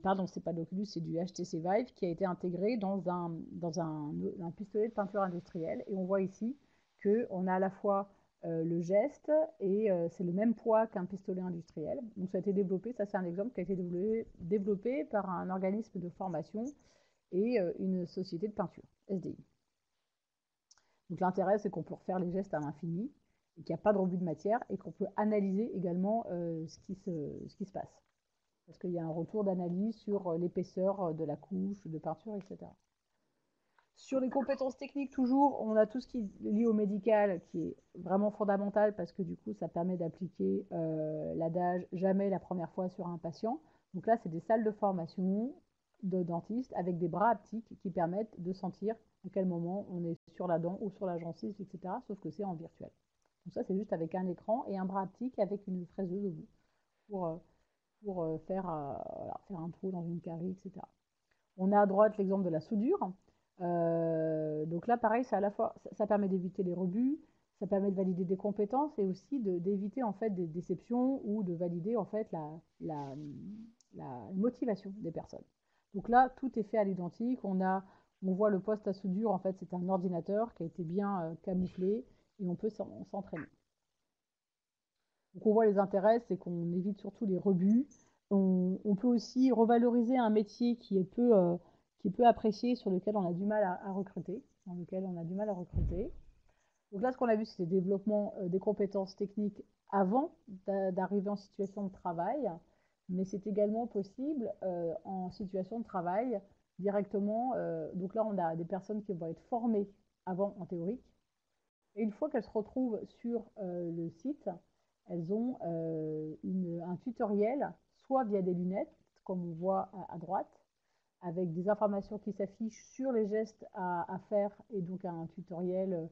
pardon, c'est pas l'Oculus, c'est du HTC Vive qui a été intégré dans un pistolet de peinture industrielle. Et on voit ici qu'on a à la fois le geste et c'est le même poids qu'un pistolet industriel. Donc ça a été développé, ça c'est un exemple qui a été développé par un organisme de formation et une société de peinture, SDI. Donc l'intérêt c'est qu'on peut refaire les gestes à l'infini, et qu'il n'y a pas de rebut de matière et qu'on peut analyser également ce qui se passe. Parce qu'il y a un retour d'analyse sur l'épaisseur de la couche de peinture, etc. Sur les compétences techniques, toujours, on a tout ce qui est lié au médical, qui est vraiment fondamental parce que du coup, ça permet d'appliquer l'adage jamais la première fois sur un patient. Donc là, c'est des salles de formation de dentistes avec des bras haptiques qui permettent de sentir à quel moment on est sur la dent ou sur la gencive, etc. Sauf que c'est en virtuel. Donc ça, c'est juste avec un écran et un bras haptique avec une fraiseuse au bout pour faire un trou dans une carie, etc. On a à droite l'exemple de la soudure. Donc là, pareil, ça permet d'éviter les rebuts, ça permet de valider des compétences et aussi d'éviter en fait des déceptions ou de valider en fait la motivation des personnes. Donc là, tout est fait à l'identique. On voit le poste à soudure, en fait, c'est un ordinateur qui a été bien camouflé et on peut s'entraîner. Donc on voit les intérêts, c'est qu'on évite surtout les rebuts. On peut aussi revaloriser un métier qui est peu apprécié, sur lequel on a du mal à recruter, dans lequel on a du mal à recruter. Donc là, ce qu'on a vu, c'est le développement des compétences techniques avant d'arriver en situation de travail. mais c'est également possible en situation de travail directement. Donc là, on a des personnes qui vont être formées avant en théorique. Et une fois qu'elles se retrouvent sur le site, elles ont un tutoriel, soit via des lunettes, comme on voit à droite, avec des informations qui s'affichent sur les gestes à faire et donc un tutoriel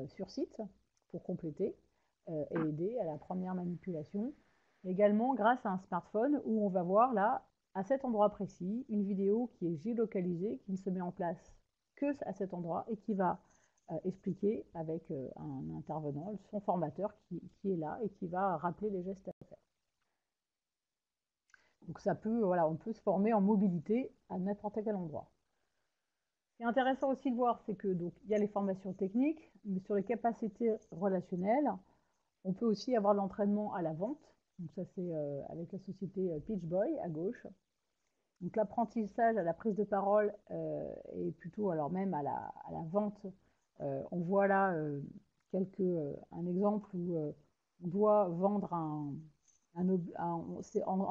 sur site pour compléter et aider à la première manipulation. Également grâce à un smartphone où on va voir là, à cet endroit précis, une vidéo qui est géolocalisée, qui ne se met en place que à cet endroit et qui va expliquer avec un intervenant, son formateur qui est là et qui va rappeler les gestes à faire. Donc ça peut, voilà, on peut se former en mobilité à n'importe quel endroit. Ce qui est intéressant aussi de voir, c'est que donc il y a les formations techniques, mais sur les capacités relationnelles, on peut aussi avoir l'entraînement à la vente. Donc ça c'est avec la société Pitchboy à gauche. Donc l'apprentissage à la prise de parole et plutôt alors même à la vente. On voit là un exemple où on doit vendre en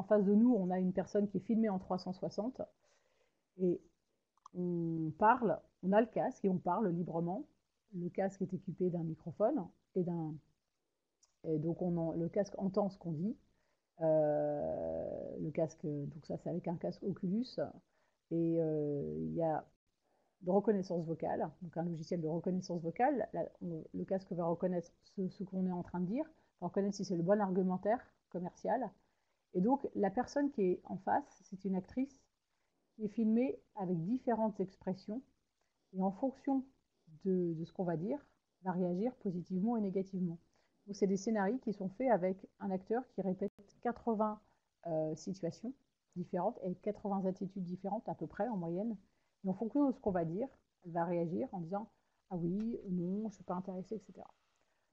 face de nous, on a une personne qui est filmée en 360 et on parle, on a le casque et on parle librement. Le casque est équipé d'un microphone et donc le casque entend ce qu'on dit. Le casque, donc ça c'est avec un casque Oculus et il y a de reconnaissance vocale, donc un logiciel de reconnaissance vocale. Le casque va reconnaître ce qu'on est en train de dire, va reconnaître si c'est le bon argumentaire commercial. Et donc la personne qui est en face, c'est une actrice qui est filmée avec différentes expressions et en fonction de ce qu'on va dire, va réagir positivement et négativement. Donc c'est des scénarios qui sont faits avec un acteur qui répète 80 situations différentes et 80 attitudes différentes à peu près en moyenne. Et en fonction de ce qu'on va dire, elle va réagir en disant ah oui, non, je ne suis pas intéressée, etc.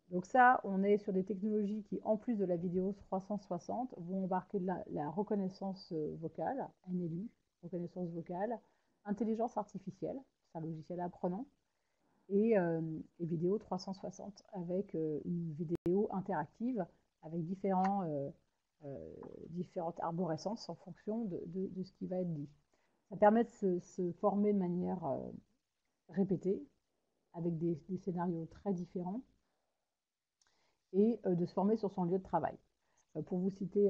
Donc ça, on est sur des technologies qui, en plus de la vidéo 360, vont embarquer de la reconnaissance vocale, NLU, reconnaissance vocale, intelligence artificielle, c'est un logiciel apprenant, et vidéo 360 avec une vidéo interactive avec différentes arborescences en fonction de ce qui va être dit. Ça permet de se former de manière répétée avec des scénarios très différents et de se former sur son lieu de travail. Pour vous citer,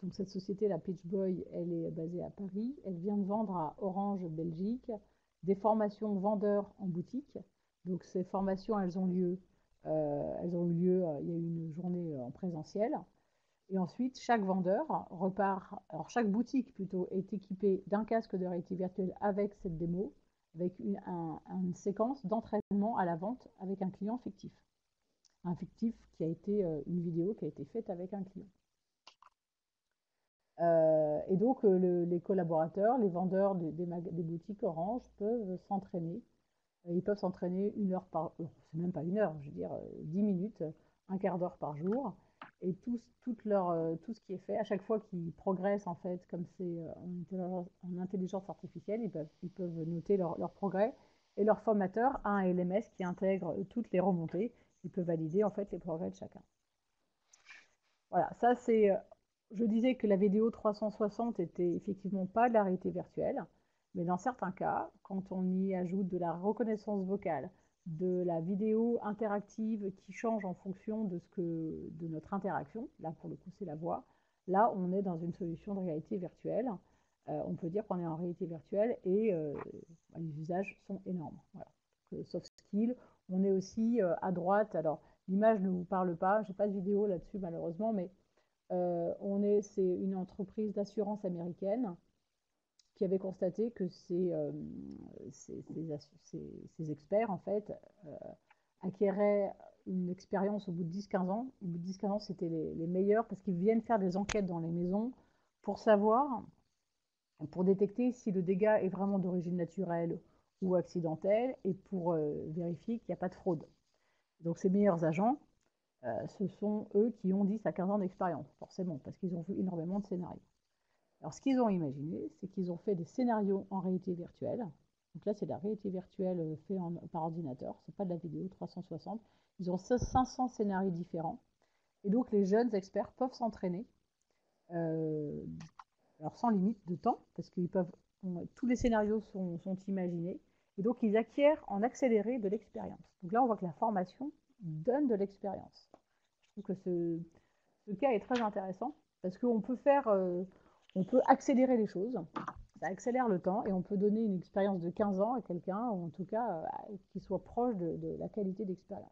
donc cette société, la Pitchboy, elle est basée à Paris. Elle vient de vendre à Orange Belgique des formations vendeurs en boutique. Donc ces formations, elles ont eu lieu, il y a eu une journée en présentiel. Et ensuite, chaque vendeur repart, alors chaque boutique plutôt, est équipée d'un casque de réalité virtuelle avec cette démo, avec une séquence d'entraînement à la vente avec un client fictif. Un fictif qui a été une vidéo qui a été faite avec un client. Et donc les collaborateurs, les vendeurs des boutiques Orange peuvent s'entraîner. Ils peuvent s'entraîner 1 heure c'est même pas 1 heure, je veux dire 10 minutes, un quart d'heure par jour. Et tout ce qui est fait, à chaque fois qu'ils progressent en fait, comme c'est en intelligence artificielle, ils peuvent noter leur progrès. Et leur formateur a un LMS qui intègre toutes les remontées. Il peut valider en fait les progrès de chacun. Voilà, ça c'est. Je disais que la vidéo 360 était effectivement pas de la réalité virtuelle, mais dans certains cas, quand on y ajoute de la reconnaissance vocale, de la vidéo interactive qui change en fonction de notre interaction, là pour le coup c'est la voix, là on est dans une solution de réalité virtuelle. On peut dire qu'on est en réalité virtuelle et les usages sont énormes. Voilà. Donc, soft skill, on est aussi à droite. Alors l'image ne vous parle pas, j'ai pas de vidéo là-dessus malheureusement, mais c'est une entreprise d'assurance américaine qui avait constaté que ces experts, en fait, acquéraient une expérience au bout de 10-15 ans. Au bout de 10-15 ans, c'était les meilleurs parce qu'ils viennent faire des enquêtes dans les maisons pour savoir, pour détecter si le dégât est vraiment d'origine naturelle ou accidentelle et pour vérifier qu'il n'y a pas de fraude. Donc ces meilleurs agents, ce sont eux qui ont 10 à 15 ans d'expérience, forcément, parce qu'ils ont vu énormément de scénarios. Alors, ce qu'ils ont imaginé, c'est qu'ils ont fait des scénarios en réalité virtuelle. Donc là, c'est de la réalité virtuelle faite par ordinateur, c'est pas de la vidéo 360. Ils ont 500 scénarios différents. Et donc, les jeunes experts peuvent s'entraîner alors sans limite de temps, parce que tous les scénarios sont imaginés, et donc ils acquièrent en accéléré de l'expérience. Donc là, on voit que la formation donne de l'expérience. Je trouve que ce cas est très intéressant, parce qu'on peut on peut accélérer les choses, ça accélère le temps, et on peut donner une expérience de 15 ans à quelqu'un, ou en tout cas qui soit proche de la qualité d'expérience.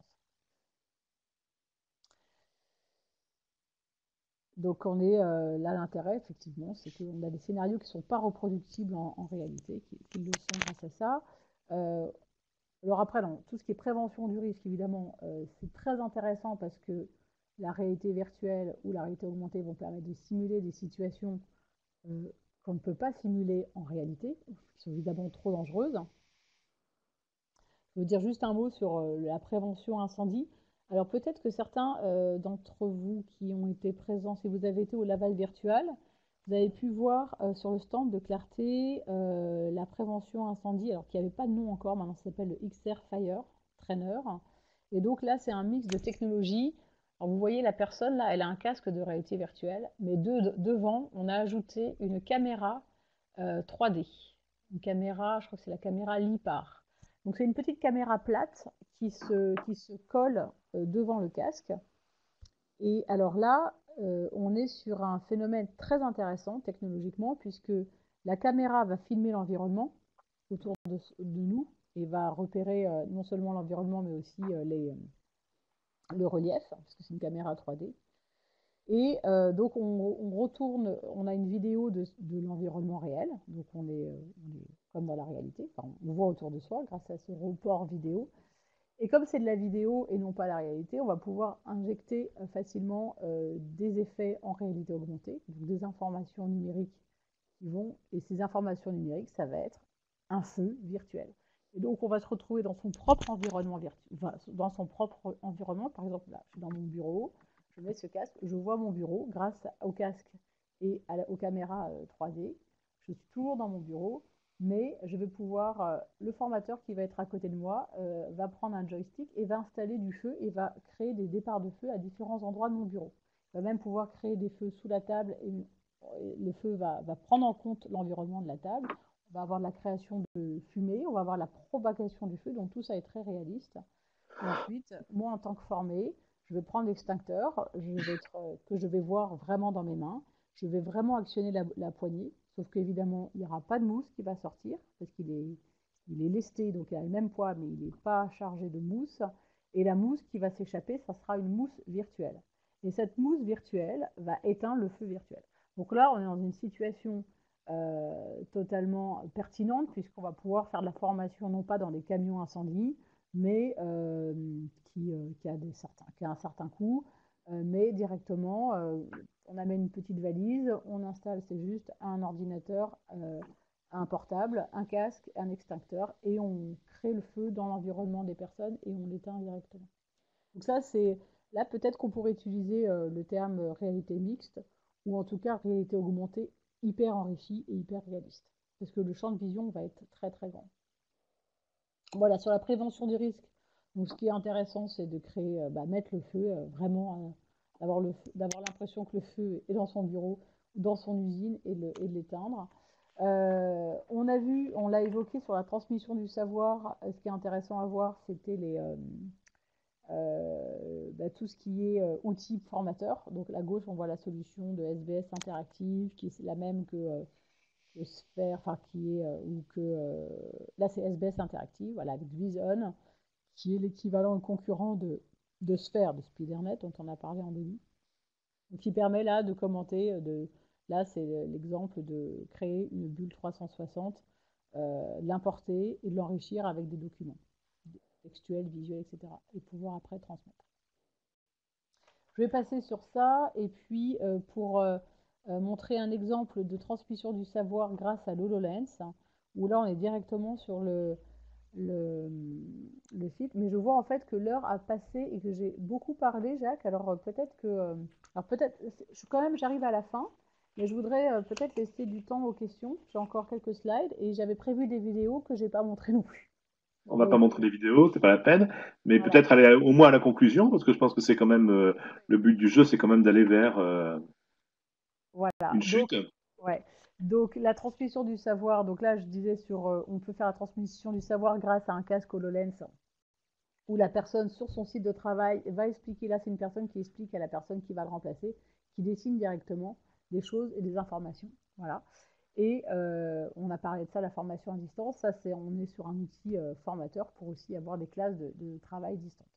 Donc on est là, l'intérêt, effectivement, c'est qu'on a des scénarios qui ne sont pas reproductibles en réalité, qui le sont grâce à ça. Alors après, dans tout ce qui est prévention du risque, évidemment, c'est très intéressant parce que la réalité virtuelle ou la réalité augmentée vont permettre de simuler des situations qu'on ne peut pas simuler en réalité, qui sont évidemment trop dangereuses. Je veux dire juste un mot sur la prévention incendie. Alors peut-être que certains d'entre vous qui ont été présents, si vous avez été au Laval Virtual, vous avez pu voir sur le stand de Clarté la prévention incendie, alors qu'il n'y avait pas de nom encore, maintenant ça s'appelle le XR Fire Trainer. Et donc là, c'est un mix de technologies. Alors vous voyez la personne, là, elle a un casque de réalité virtuelle, mais devant, on a ajouté une caméra 3D. Une caméra, je crois que c'est la caméra LiPAR. Donc c'est une petite caméra plate qui se colle devant le casque. Et alors là, on est sur un phénomène très intéressant technologiquement, puisque la caméra va filmer l'environnement autour de nous et va repérer non seulement l'environnement, mais aussi le relief, parce que c'est une caméra 3D. Et donc on retourne, on a une vidéo de l'environnement réel, donc on est comme dans la réalité, enfin, on voit autour de soi grâce à ce report vidéo. Et comme c'est de la vidéo et non pas la réalité, on va pouvoir injecter facilement des effets en réalité augmentée, donc des informations numériques qui vont, et ces informations numériques, ça va être un feu virtuel. Et donc on va se retrouver dans son propre environnement dans son propre environnement. Par exemple, là, je suis dans mon bureau, je mets ce casque, je vois mon bureau grâce au casque et aux caméras 3D. Je suis toujours dans mon bureau, mais je vais pouvoir, le formateur qui va être à côté de moi va prendre un joystick et va installer du feu et va créer des départs de feu à différents endroits de mon bureau. Il va même pouvoir créer des feux sous la table et le feu va prendre en compte l'environnement de la table. On va avoir la création de fumée, on va avoir la propagation du feu, donc tout ça est très réaliste. Et ensuite, moi en tant que formé, je vais prendre l'extincteur que je vais voir vraiment dans mes mains. Je vais vraiment actionner la poignée, sauf qu'évidemment, il n'y aura pas de mousse qui va sortir, parce qu'il est lesté, donc il a le même poids, mais il n'est pas chargé de mousse. Et la mousse qui va s'échapper, ça sera une mousse virtuelle. Et cette mousse virtuelle va éteindre le feu virtuel. Donc là, on est dans une situation totalement pertinente, puisqu'on va pouvoir faire de la formation non pas dans des camions incendies, mais qui a un certain coût, mais directement, on amène une petite valise, on installe, c'est juste un ordinateur, un portable, un casque, un extincteur, et on crée le feu dans l'environnement des personnes et on l'éteint directement. Donc ça, c'est là peut-être qu'on pourrait utiliser le terme réalité mixte, ou en tout cas réalité augmentée hyper enrichie et hyper réaliste, parce que le champ de vision va être très très grand. Voilà, sur la prévention des risques, donc ce qui est intéressant, c'est de créer, mettre le feu, vraiment, d'avoir l'impression que le feu est dans son bureau, dans son usine, et de l'éteindre. On l'a évoqué sur la transmission du savoir. Ce qui est intéressant à voir, c'était tout ce qui est outils formateurs. Donc à gauche, on voit la solution de SBS Interactive, qui est la même que Sphere, enfin qui est ou que là c'est SBS Interactive, voilà, avec Vision, qui est l'équivalent concurrent de Sphere, de Spidernet, dont on a parlé en début, donc qui permet là de commenter, là c'est l'exemple de créer une bulle 360, l'importer et de l'enrichir avec des documents textuels, visuels, etc. et pouvoir après transmettre. Je vais passer sur ça, et puis pour montrer un exemple de transmission du savoir grâce à l'HoloLens, où là on est directement sur le site, mais je vois en fait que l'heure a passé et que j'ai beaucoup parlé, Jacques. Alors peut-être que, quand même, j'arrive à la fin, mais je voudrais peut-être laisser du temps aux questions. J'ai encore quelques slides et j'avais prévu des vidéos que j'ai pas montrées non plus. On va pas montrer les vidéos, c'est pas la peine, mais Voilà. peut-être aller au moins à la conclusion, parce que je pense que c'est quand même le but du jeu, c'est quand même d'aller vers Voilà. Une chute? Ouais. Donc la transmission du savoir, donc là je disais on peut faire la transmission du savoir grâce à un casque HoloLens où la personne sur son site de travail va expliquer, là c'est une personne qui explique à la personne qui va le remplacer, qui dessine directement des choses et des informations. Voilà. Et on a parlé de ça, la formation à distance. Ça, on est sur un outil formateur pour aussi avoir des classes de travail distantes.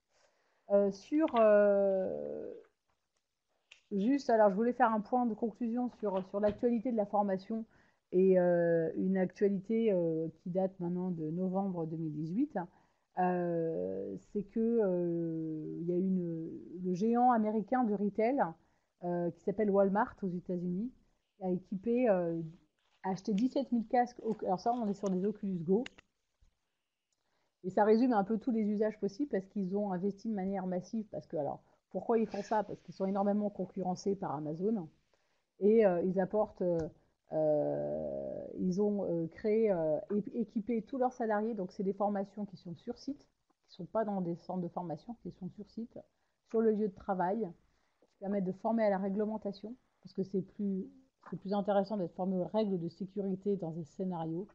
Juste, alors je voulais faire un point de conclusion sur l'actualité de la formation et une actualité qui date maintenant de novembre 2018. C'est que il y a le géant américain de retail qui s'appelle Walmart aux États-Unis a équipé, a acheté 17 000 casques. Alors ça, on est sur des Oculus Go. Et ça résume un peu tous les usages possibles parce qu'ils ont investi de manière massive. Parce que, alors, pourquoi ils font ça? Parce qu'ils sont énormément concurrencés par Amazon. Et ils ont créé, équipé tous leurs salariés. Donc, c'est des formations qui sont sur site, qui ne sont pas dans des centres de formation, qui sont sur site, sur le lieu de travail, qui permettent de former à la réglementation. Parce que c'est plus intéressant d'être formé aux règles de sécurité dans des scénarios.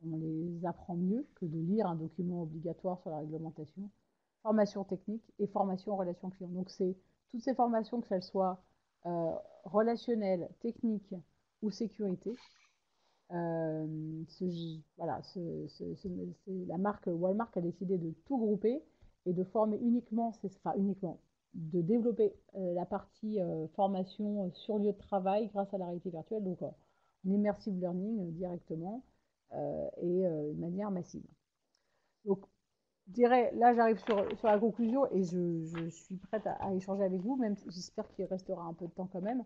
On les apprend mieux que de lire un document obligatoire sur la réglementation. Formation technique et formation en relation client. Donc, c'est toutes ces formations, que qu'elles soient relationnelles, techniques ou sécurité. Voilà, la marque Walmart a décidé de tout grouper et de former uniquement, de développer la partie formation sur lieu de travail grâce à la réalité virtuelle, donc en immersive learning directement et de manière massive. Donc, je dirais, là j'arrive sur la conclusion et je suis prête à échanger avec vous, même si j'espère qu'il restera un peu de temps quand même.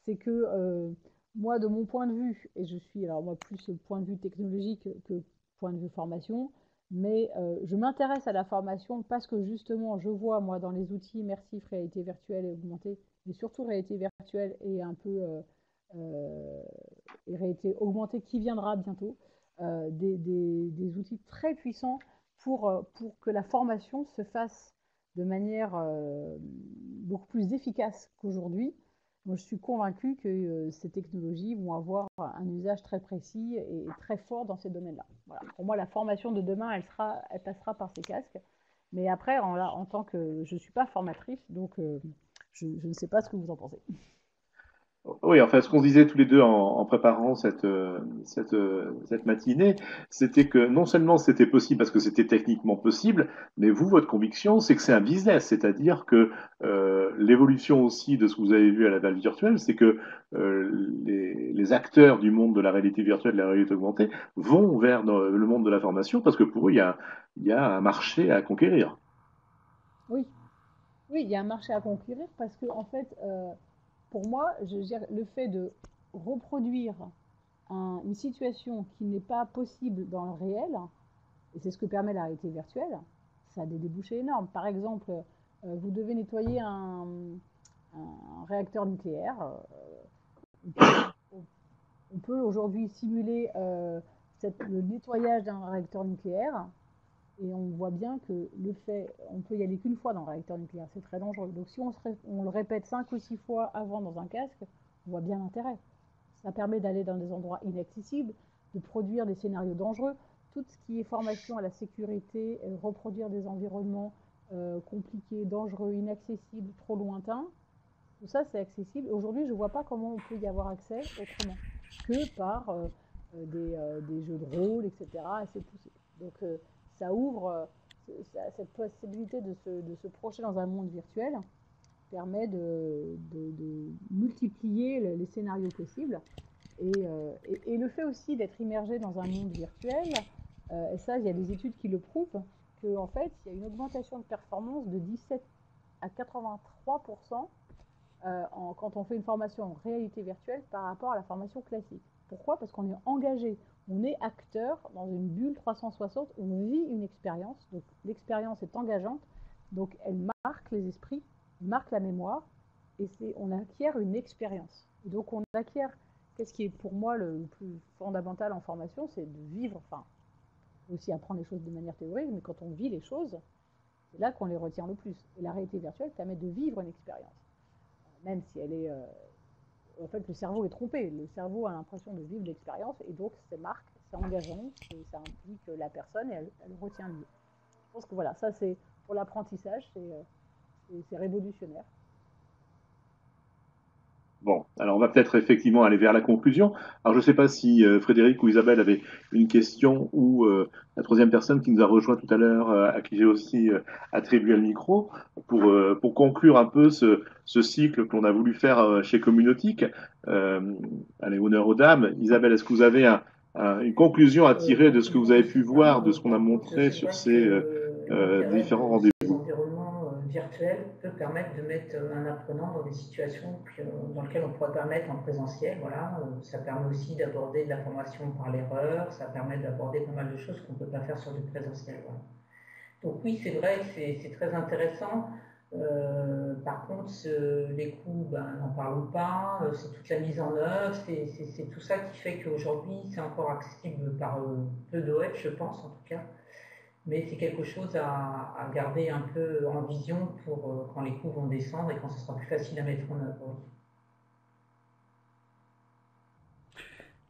C'est que moi, de mon point de vue, et je suis alors moi plus point de vue technologique que point de vue formation, mais je m'intéresse à la formation parce que justement, je vois moi dans les outils immersifs, réalité virtuelle et augmentée, mais surtout réalité virtuelle et un peu et réalité augmentée qui viendra bientôt, des outils très puissants pour que la formation se fasse de manière beaucoup plus efficace qu'aujourd'hui. Moi, je suis convaincue que ces technologies vont avoir un usage très précis et très fort dans ces domaines-là. Voilà. Pour moi, la formation de demain, elle passera par ces casques. Mais après, en tant que je ne suis pas formatrice, donc je ne sais pas ce que vous en pensez. Oui, enfin, ce qu'on disait tous les deux en préparant cette matinée, c'était que non seulement c'était possible parce que c'était techniquement possible, mais vous, votre conviction, c'est que c'est un business, c'est-à-dire que l'évolution aussi de ce que vous avez vu à la Valve virtuelle, c'est que les acteurs du monde de la réalité virtuelle, de la réalité augmentée, vont vers le monde de la formation parce que pour eux, il y a un marché à conquérir. Oui, oui, il y a un marché à conquérir parce que en fait, pour moi, le fait de reproduire une situation qui n'est pas possible dans le réel, et c'est ce que permet la réalité virtuelle, ça a des débouchés énormes. Par exemple, vous devez nettoyer un réacteur nucléaire. On peut aujourd'hui simuler le nettoyage d'un réacteur nucléaire et on voit bien que on peut y aller qu'une fois dans le réacteur nucléaire, c'est très dangereux. Donc si on le répète 5 ou 6 fois avant dans un casque, on voit bien l'intérêt. Ça permet d'aller dans des endroits inaccessibles, de produire des scénarios dangereux. Tout ce qui est formation à la sécurité, reproduire des environnements compliqués, dangereux, inaccessibles, trop lointains, tout ça c'est accessible. Aujourd'hui, je ne vois pas comment on peut y avoir accès autrement que par des jeux de rôle, etc. assez poussés. Donc ça ouvre cette possibilité de se projeter dans un monde virtuel permet de multiplier les scénarios possibles. Et le fait aussi d'être immergé dans un monde virtuel, et ça, il y a des études qui le prouvent, qu'en fait, il y a une augmentation de performance de 17 à 83% quand on fait une formation en réalité virtuelle par rapport à la formation classique. Pourquoi? Parce qu'on est engagé, on est acteur dans une bulle 360, on vit une expérience, donc l'expérience est engageante, donc elle marque les esprits, marque la mémoire, et on acquiert une expérience. Et donc on acquiert, qu'est-ce qui est pour moi le plus fondamental en formation, c'est de vivre, enfin, aussi apprendre les choses de manière théorique, mais quand on vit les choses, c'est là qu'on les retient le plus. Et la réalité virtuelle permet de vivre une expérience, même si elle est en fait, le cerveau est trompé. Le cerveau a l'impression de vivre l'expérience et donc c'est marque, c'est engageant, ça implique la personne et elle retient mieux. Je pense que voilà, ça c'est pour l'apprentissage, c'est révolutionnaire. Bon, alors on va peut-être effectivement aller vers la conclusion. Alors je ne sais pas si Frédéric ou Isabelle avaient une question ou la troisième personne qui nous a rejoint tout à l'heure, à qui j'ai aussi attribué le micro, pour conclure un peu ce cycle qu'on a voulu faire chez Communautique. Allez, honneur aux dames. Isabelle, est-ce que vous avez une conclusion à tirer de ce que vous avez pu voir, de ce qu'on a montré sur ces différents rendez-vous? L'environnement virtuel peut permettre de mettre un apprenant dans des situations dans lesquelles on pourrait pas mettre en présentiel. Voilà. Ça permet aussi d'aborder de la formation par l'erreur, ça permet d'aborder pas mal de choses qu'on ne peut pas faire sur du présentiel. Voilà. Donc oui, c'est vrai que c'est très intéressant. Par contre, les coûts, n'en parlons pas, c'est toute la mise en œuvre, c'est tout ça qui fait qu'aujourd'hui, c'est encore accessible par peu d'OF, je pense en tout cas. Mais c'est quelque chose à garder un peu en vision pour quand les coûts vont descendre et quand ce sera plus facile à mettre en œuvre.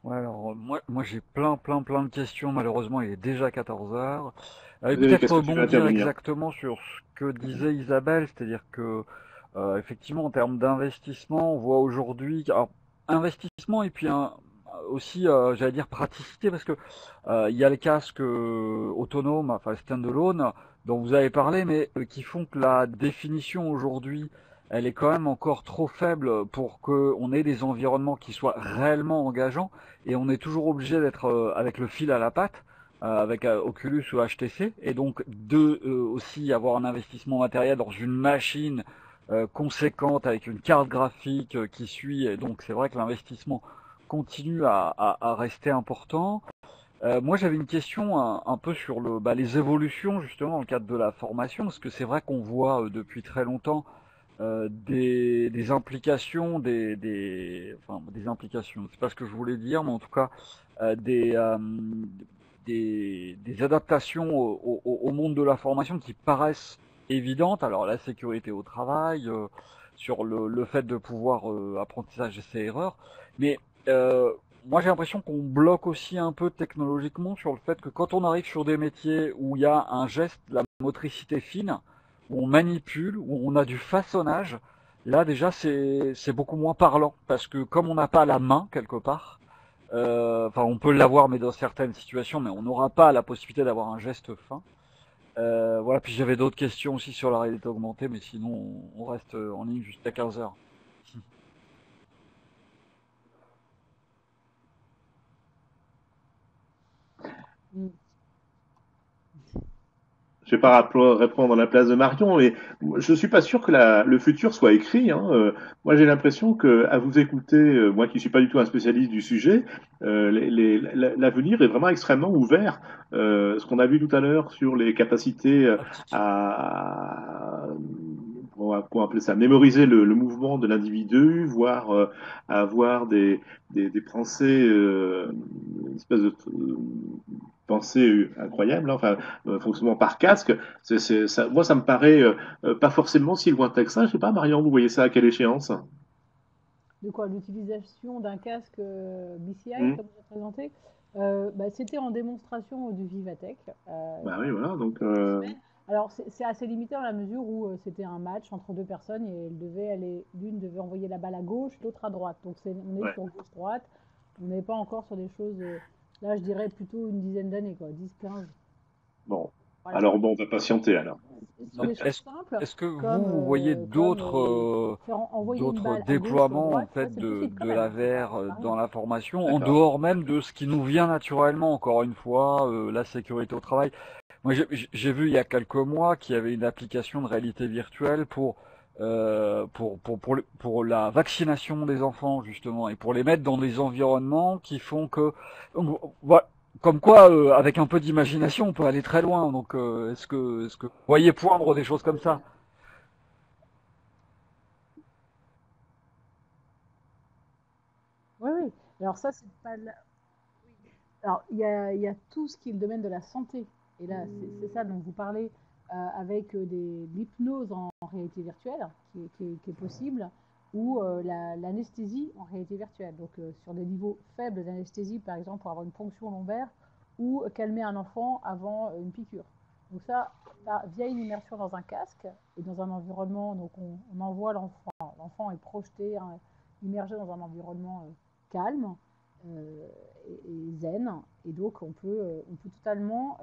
Ouais, alors moi j'ai plein de questions, malheureusement il est déjà 14 heures. Frédéric, Peut-être est-ce que tu veux rebondir intervenir? exactement sur ce que disait Isabelle, c'est-à-dire que effectivement en termes d'investissement, on voit aujourd'hui, alors investissement et puis aussi j'allais dire praticité, parce que il y a les casques autonomes, enfin standalone, dont vous avez parlé, mais qui font que la définition aujourd'hui elle est quand même encore trop faible pour qu'on ait des environnements qui soient réellement engageants, et on est toujours obligé d'être avec le fil à la patte, avec Oculus ou HTC, et donc de aussi avoir un investissement matériel dans une machine conséquente avec une carte graphique qui suit, et donc c'est vrai que l'investissement continue à rester important. Moi j'avais une question un peu sur les évolutions justement dans le cadre de la formation, parce que c'est vrai qu'on voit depuis très longtemps des implications, enfin des implications, c'est pas ce que je voulais dire, mais en tout cas euh, des, euh, des adaptations au monde de la formation qui paraissent évidentes. Alors la sécurité au travail, sur le fait de pouvoir apprentissage essai-erreur, mais euh, moi j'ai l'impression qu'on bloque aussi un peu technologiquement sur le fait que quand on arrive sur des métiers où il y a un geste, la motricité fine, où on manipule, où on a du façonnage, là déjà c'est beaucoup moins parlant, parce que comme on n'a pas la main quelque part, enfin on peut l'avoir mais dans certaines situations, mais on n'aura pas la possibilité d'avoir un geste fin. Voilà, puis j'avais d'autres questions aussi sur la réalité augmentée, mais sinon on reste en ligne jusqu'à 15 heures. Mm. Je vais pas répondre à la place de Marion, mais je suis pas sûr que le futur soit écrit, hein. Moi, j'ai l'impression que, à vous écouter, moi qui suis pas du tout un spécialiste du sujet, l'avenir est vraiment extrêmement ouvert. Ce qu'on a vu tout à l'heure sur les capacités Haptique. à comment appeler ça, mémoriser le mouvement de l'individu, voire avoir des pensées, une espèce de pensée incroyable, hein, enfin, fonctionnement par casque, ça, moi, ça me paraît pas forcément si lointain que ça. Je sais pas, Marion, vous voyez ça à quelle échéance? De quoi? L'utilisation d'un casque BCI, Hmm. comme j'ai présenté, c'était en démonstration du Vivatech Bah oui, voilà. Donc, il y a 2 semaines. Alors, c'est assez limité dans la mesure où c'était un match entre 2 personnes et l'une devait envoyer la balle à gauche, l'autre à droite. Donc, on est ouais. sur gauche-droite. On n'est pas encore sur des choses, là, je dirais plutôt une dizaine d'années, quoi, 10, 15. Bon. Voilà. Alors, bon, on va patienter alors. Sur des choses simples, Est-ce que comme, vous voyez faire envoyer une d'autres balle à gauche ou à déploiements en droite, ça fait c'est possible quand de même, la hein, VR c'est pas rien. dans la formation, en D'accord. dehors même de ce qui nous vient naturellement, encore une fois, la sécurité au travail. Moi, j'ai vu il y a quelques mois qu'il y avait une application de réalité virtuelle pour la vaccination des enfants, justement, et pour les mettre dans des environnements qui font que, voilà, comme quoi, avec un peu d'imagination, on peut aller très loin. Donc, est-ce que vous voyez poindre des choses comme ça? Oui, oui. Alors ça, c'est pas Alors, il y a tout ce qui est le domaine de la santé. Et là, c'est ça dont vous parlez, avec de l'hypnose en réalité virtuelle, qui est possible, ou l'anesthésie en réalité virtuelle. Donc sur des niveaux faibles d'anesthésie, par exemple pour avoir une ponction lombaire, ou calmer un enfant avant une piqûre. Donc ça, via une immersion dans un casque et dans un environnement, donc on envoie l'enfant est projeté, immergé dans un environnement calme et zen, et donc on peut totalement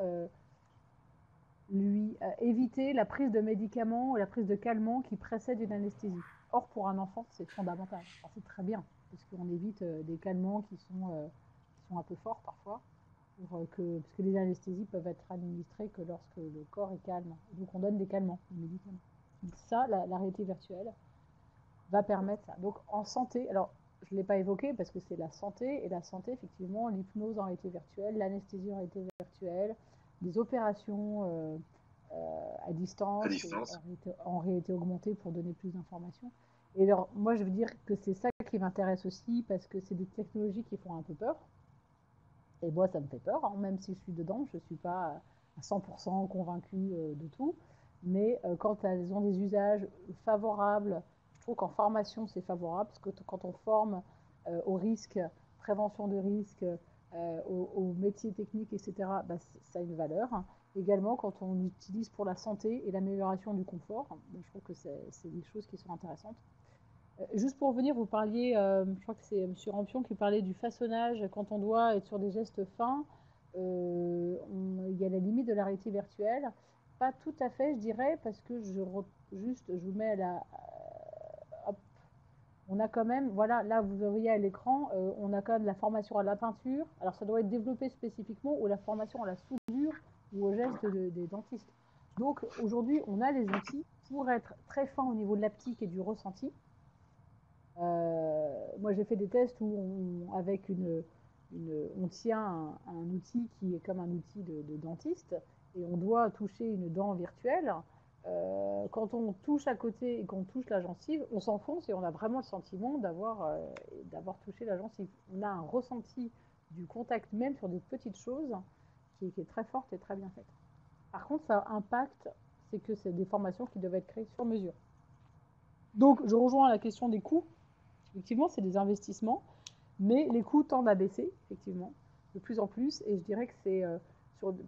lui éviter la prise de médicaments ou la prise de calmants qui précèdent une anesthésie. Or, pour un enfant, c'est fondamental. Alors, c'est très bien, parce qu'on évite des calmants qui sont un peu forts parfois, parce que les anesthésies peuvent être administrées que lorsque le corps est calme. Donc, on donne des calmants, des médicaments. Donc, ça, la réalité virtuelle va permettre ça. Donc, en santé, alors, je ne l'ai pas évoqué parce que c'est la santé, et la santé, effectivement, l'hypnose en réalité virtuelle, l'anesthésie en réalité virtuelle, des opérations à distance, en réalité augmentée pour donner plus d'informations. Et alors, moi, je veux dire que c'est ça qui m'intéresse aussi, parce que c'est des technologies qui font un peu peur. Et moi, ça me fait peur, hein, même si je suis dedans, je ne suis pas à 100% convaincue de tout. Mais quand elles ont des usages favorables, je trouve qu'en formation, c'est favorable, parce que quand on forme au risque, prévention de risque, aux métiers techniques, etc., bah, ça a une valeur. Également, quand on utilise pour la santé et l'amélioration du confort, je trouve que c'est des choses qui sont intéressantes. Juste pour revenir, vous parliez, je crois que c'est M. Rampion qui parlait du façonnage quand on doit être sur des gestes fins. Il y a la limite de la réalité virtuelle. Pas tout à fait, je dirais, parce que je vous mets à la... hop, on a quand même, voilà, là vous voyez à l'écran, on a quand même la formation à la peinture. Alors ça doit être développé spécifiquement, ou la formation à la soudure ou au geste des dentistes. Donc aujourd'hui, on a les outils pour être très fin au niveau de l'haptique et du ressenti. Moi, j'ai fait des tests où on tient un outil qui est comme un outil de dentiste, et on doit toucher une dent virtuelle. Quand on touche à côté et qu'on touche la gencive, on s'enfonce et on a vraiment le sentiment d'avoir touché la gencive. On a un ressenti du contact même sur des petites choses qui est très forte et très bien faite. Par contre, ça impacte, c'est que c'est des formations qui doivent être créées sur mesure. Donc, je rejoins la question des coûts. Effectivement, c'est des investissements, mais les coûts tendent à baisser, effectivement, de plus en plus. Et je dirais que c'est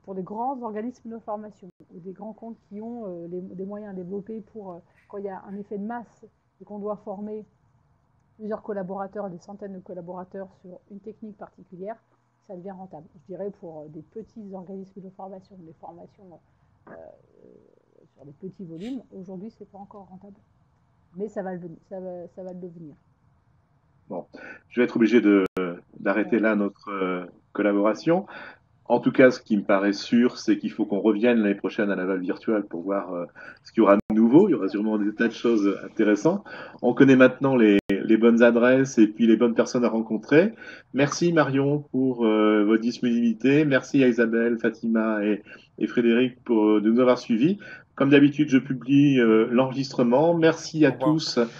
pour des grands organismes de formation ou des grands comptes qui ont des moyens développés pour, quand il y a un effet de masse et qu'on doit former plusieurs collaborateurs, des centaines de collaborateurs sur une technique particulière, ça devient rentable. Je dirais pour des petits organismes de formation, des formations sur des petits volumes, aujourd'hui, ce n'est pas encore rentable. Mais ça va le devenir. Bon, je vais être obligé d'arrêter là notre collaboration. En tout cas, ce qui me paraît sûr, c'est qu'il faut qu'on revienne l'année prochaine à la Valve virtuelle pour voir ce qu'il y aura de nouveau. Il y aura sûrement des tas de choses intéressantes. On connaît maintenant les bonnes adresses et puis les bonnes personnes à rencontrer. Merci Marion pour votre disponibilité. Merci à Isabelle, Fatima et Frédéric de nous avoir suivis. Comme d'habitude, je publie l'enregistrement. Merci à tous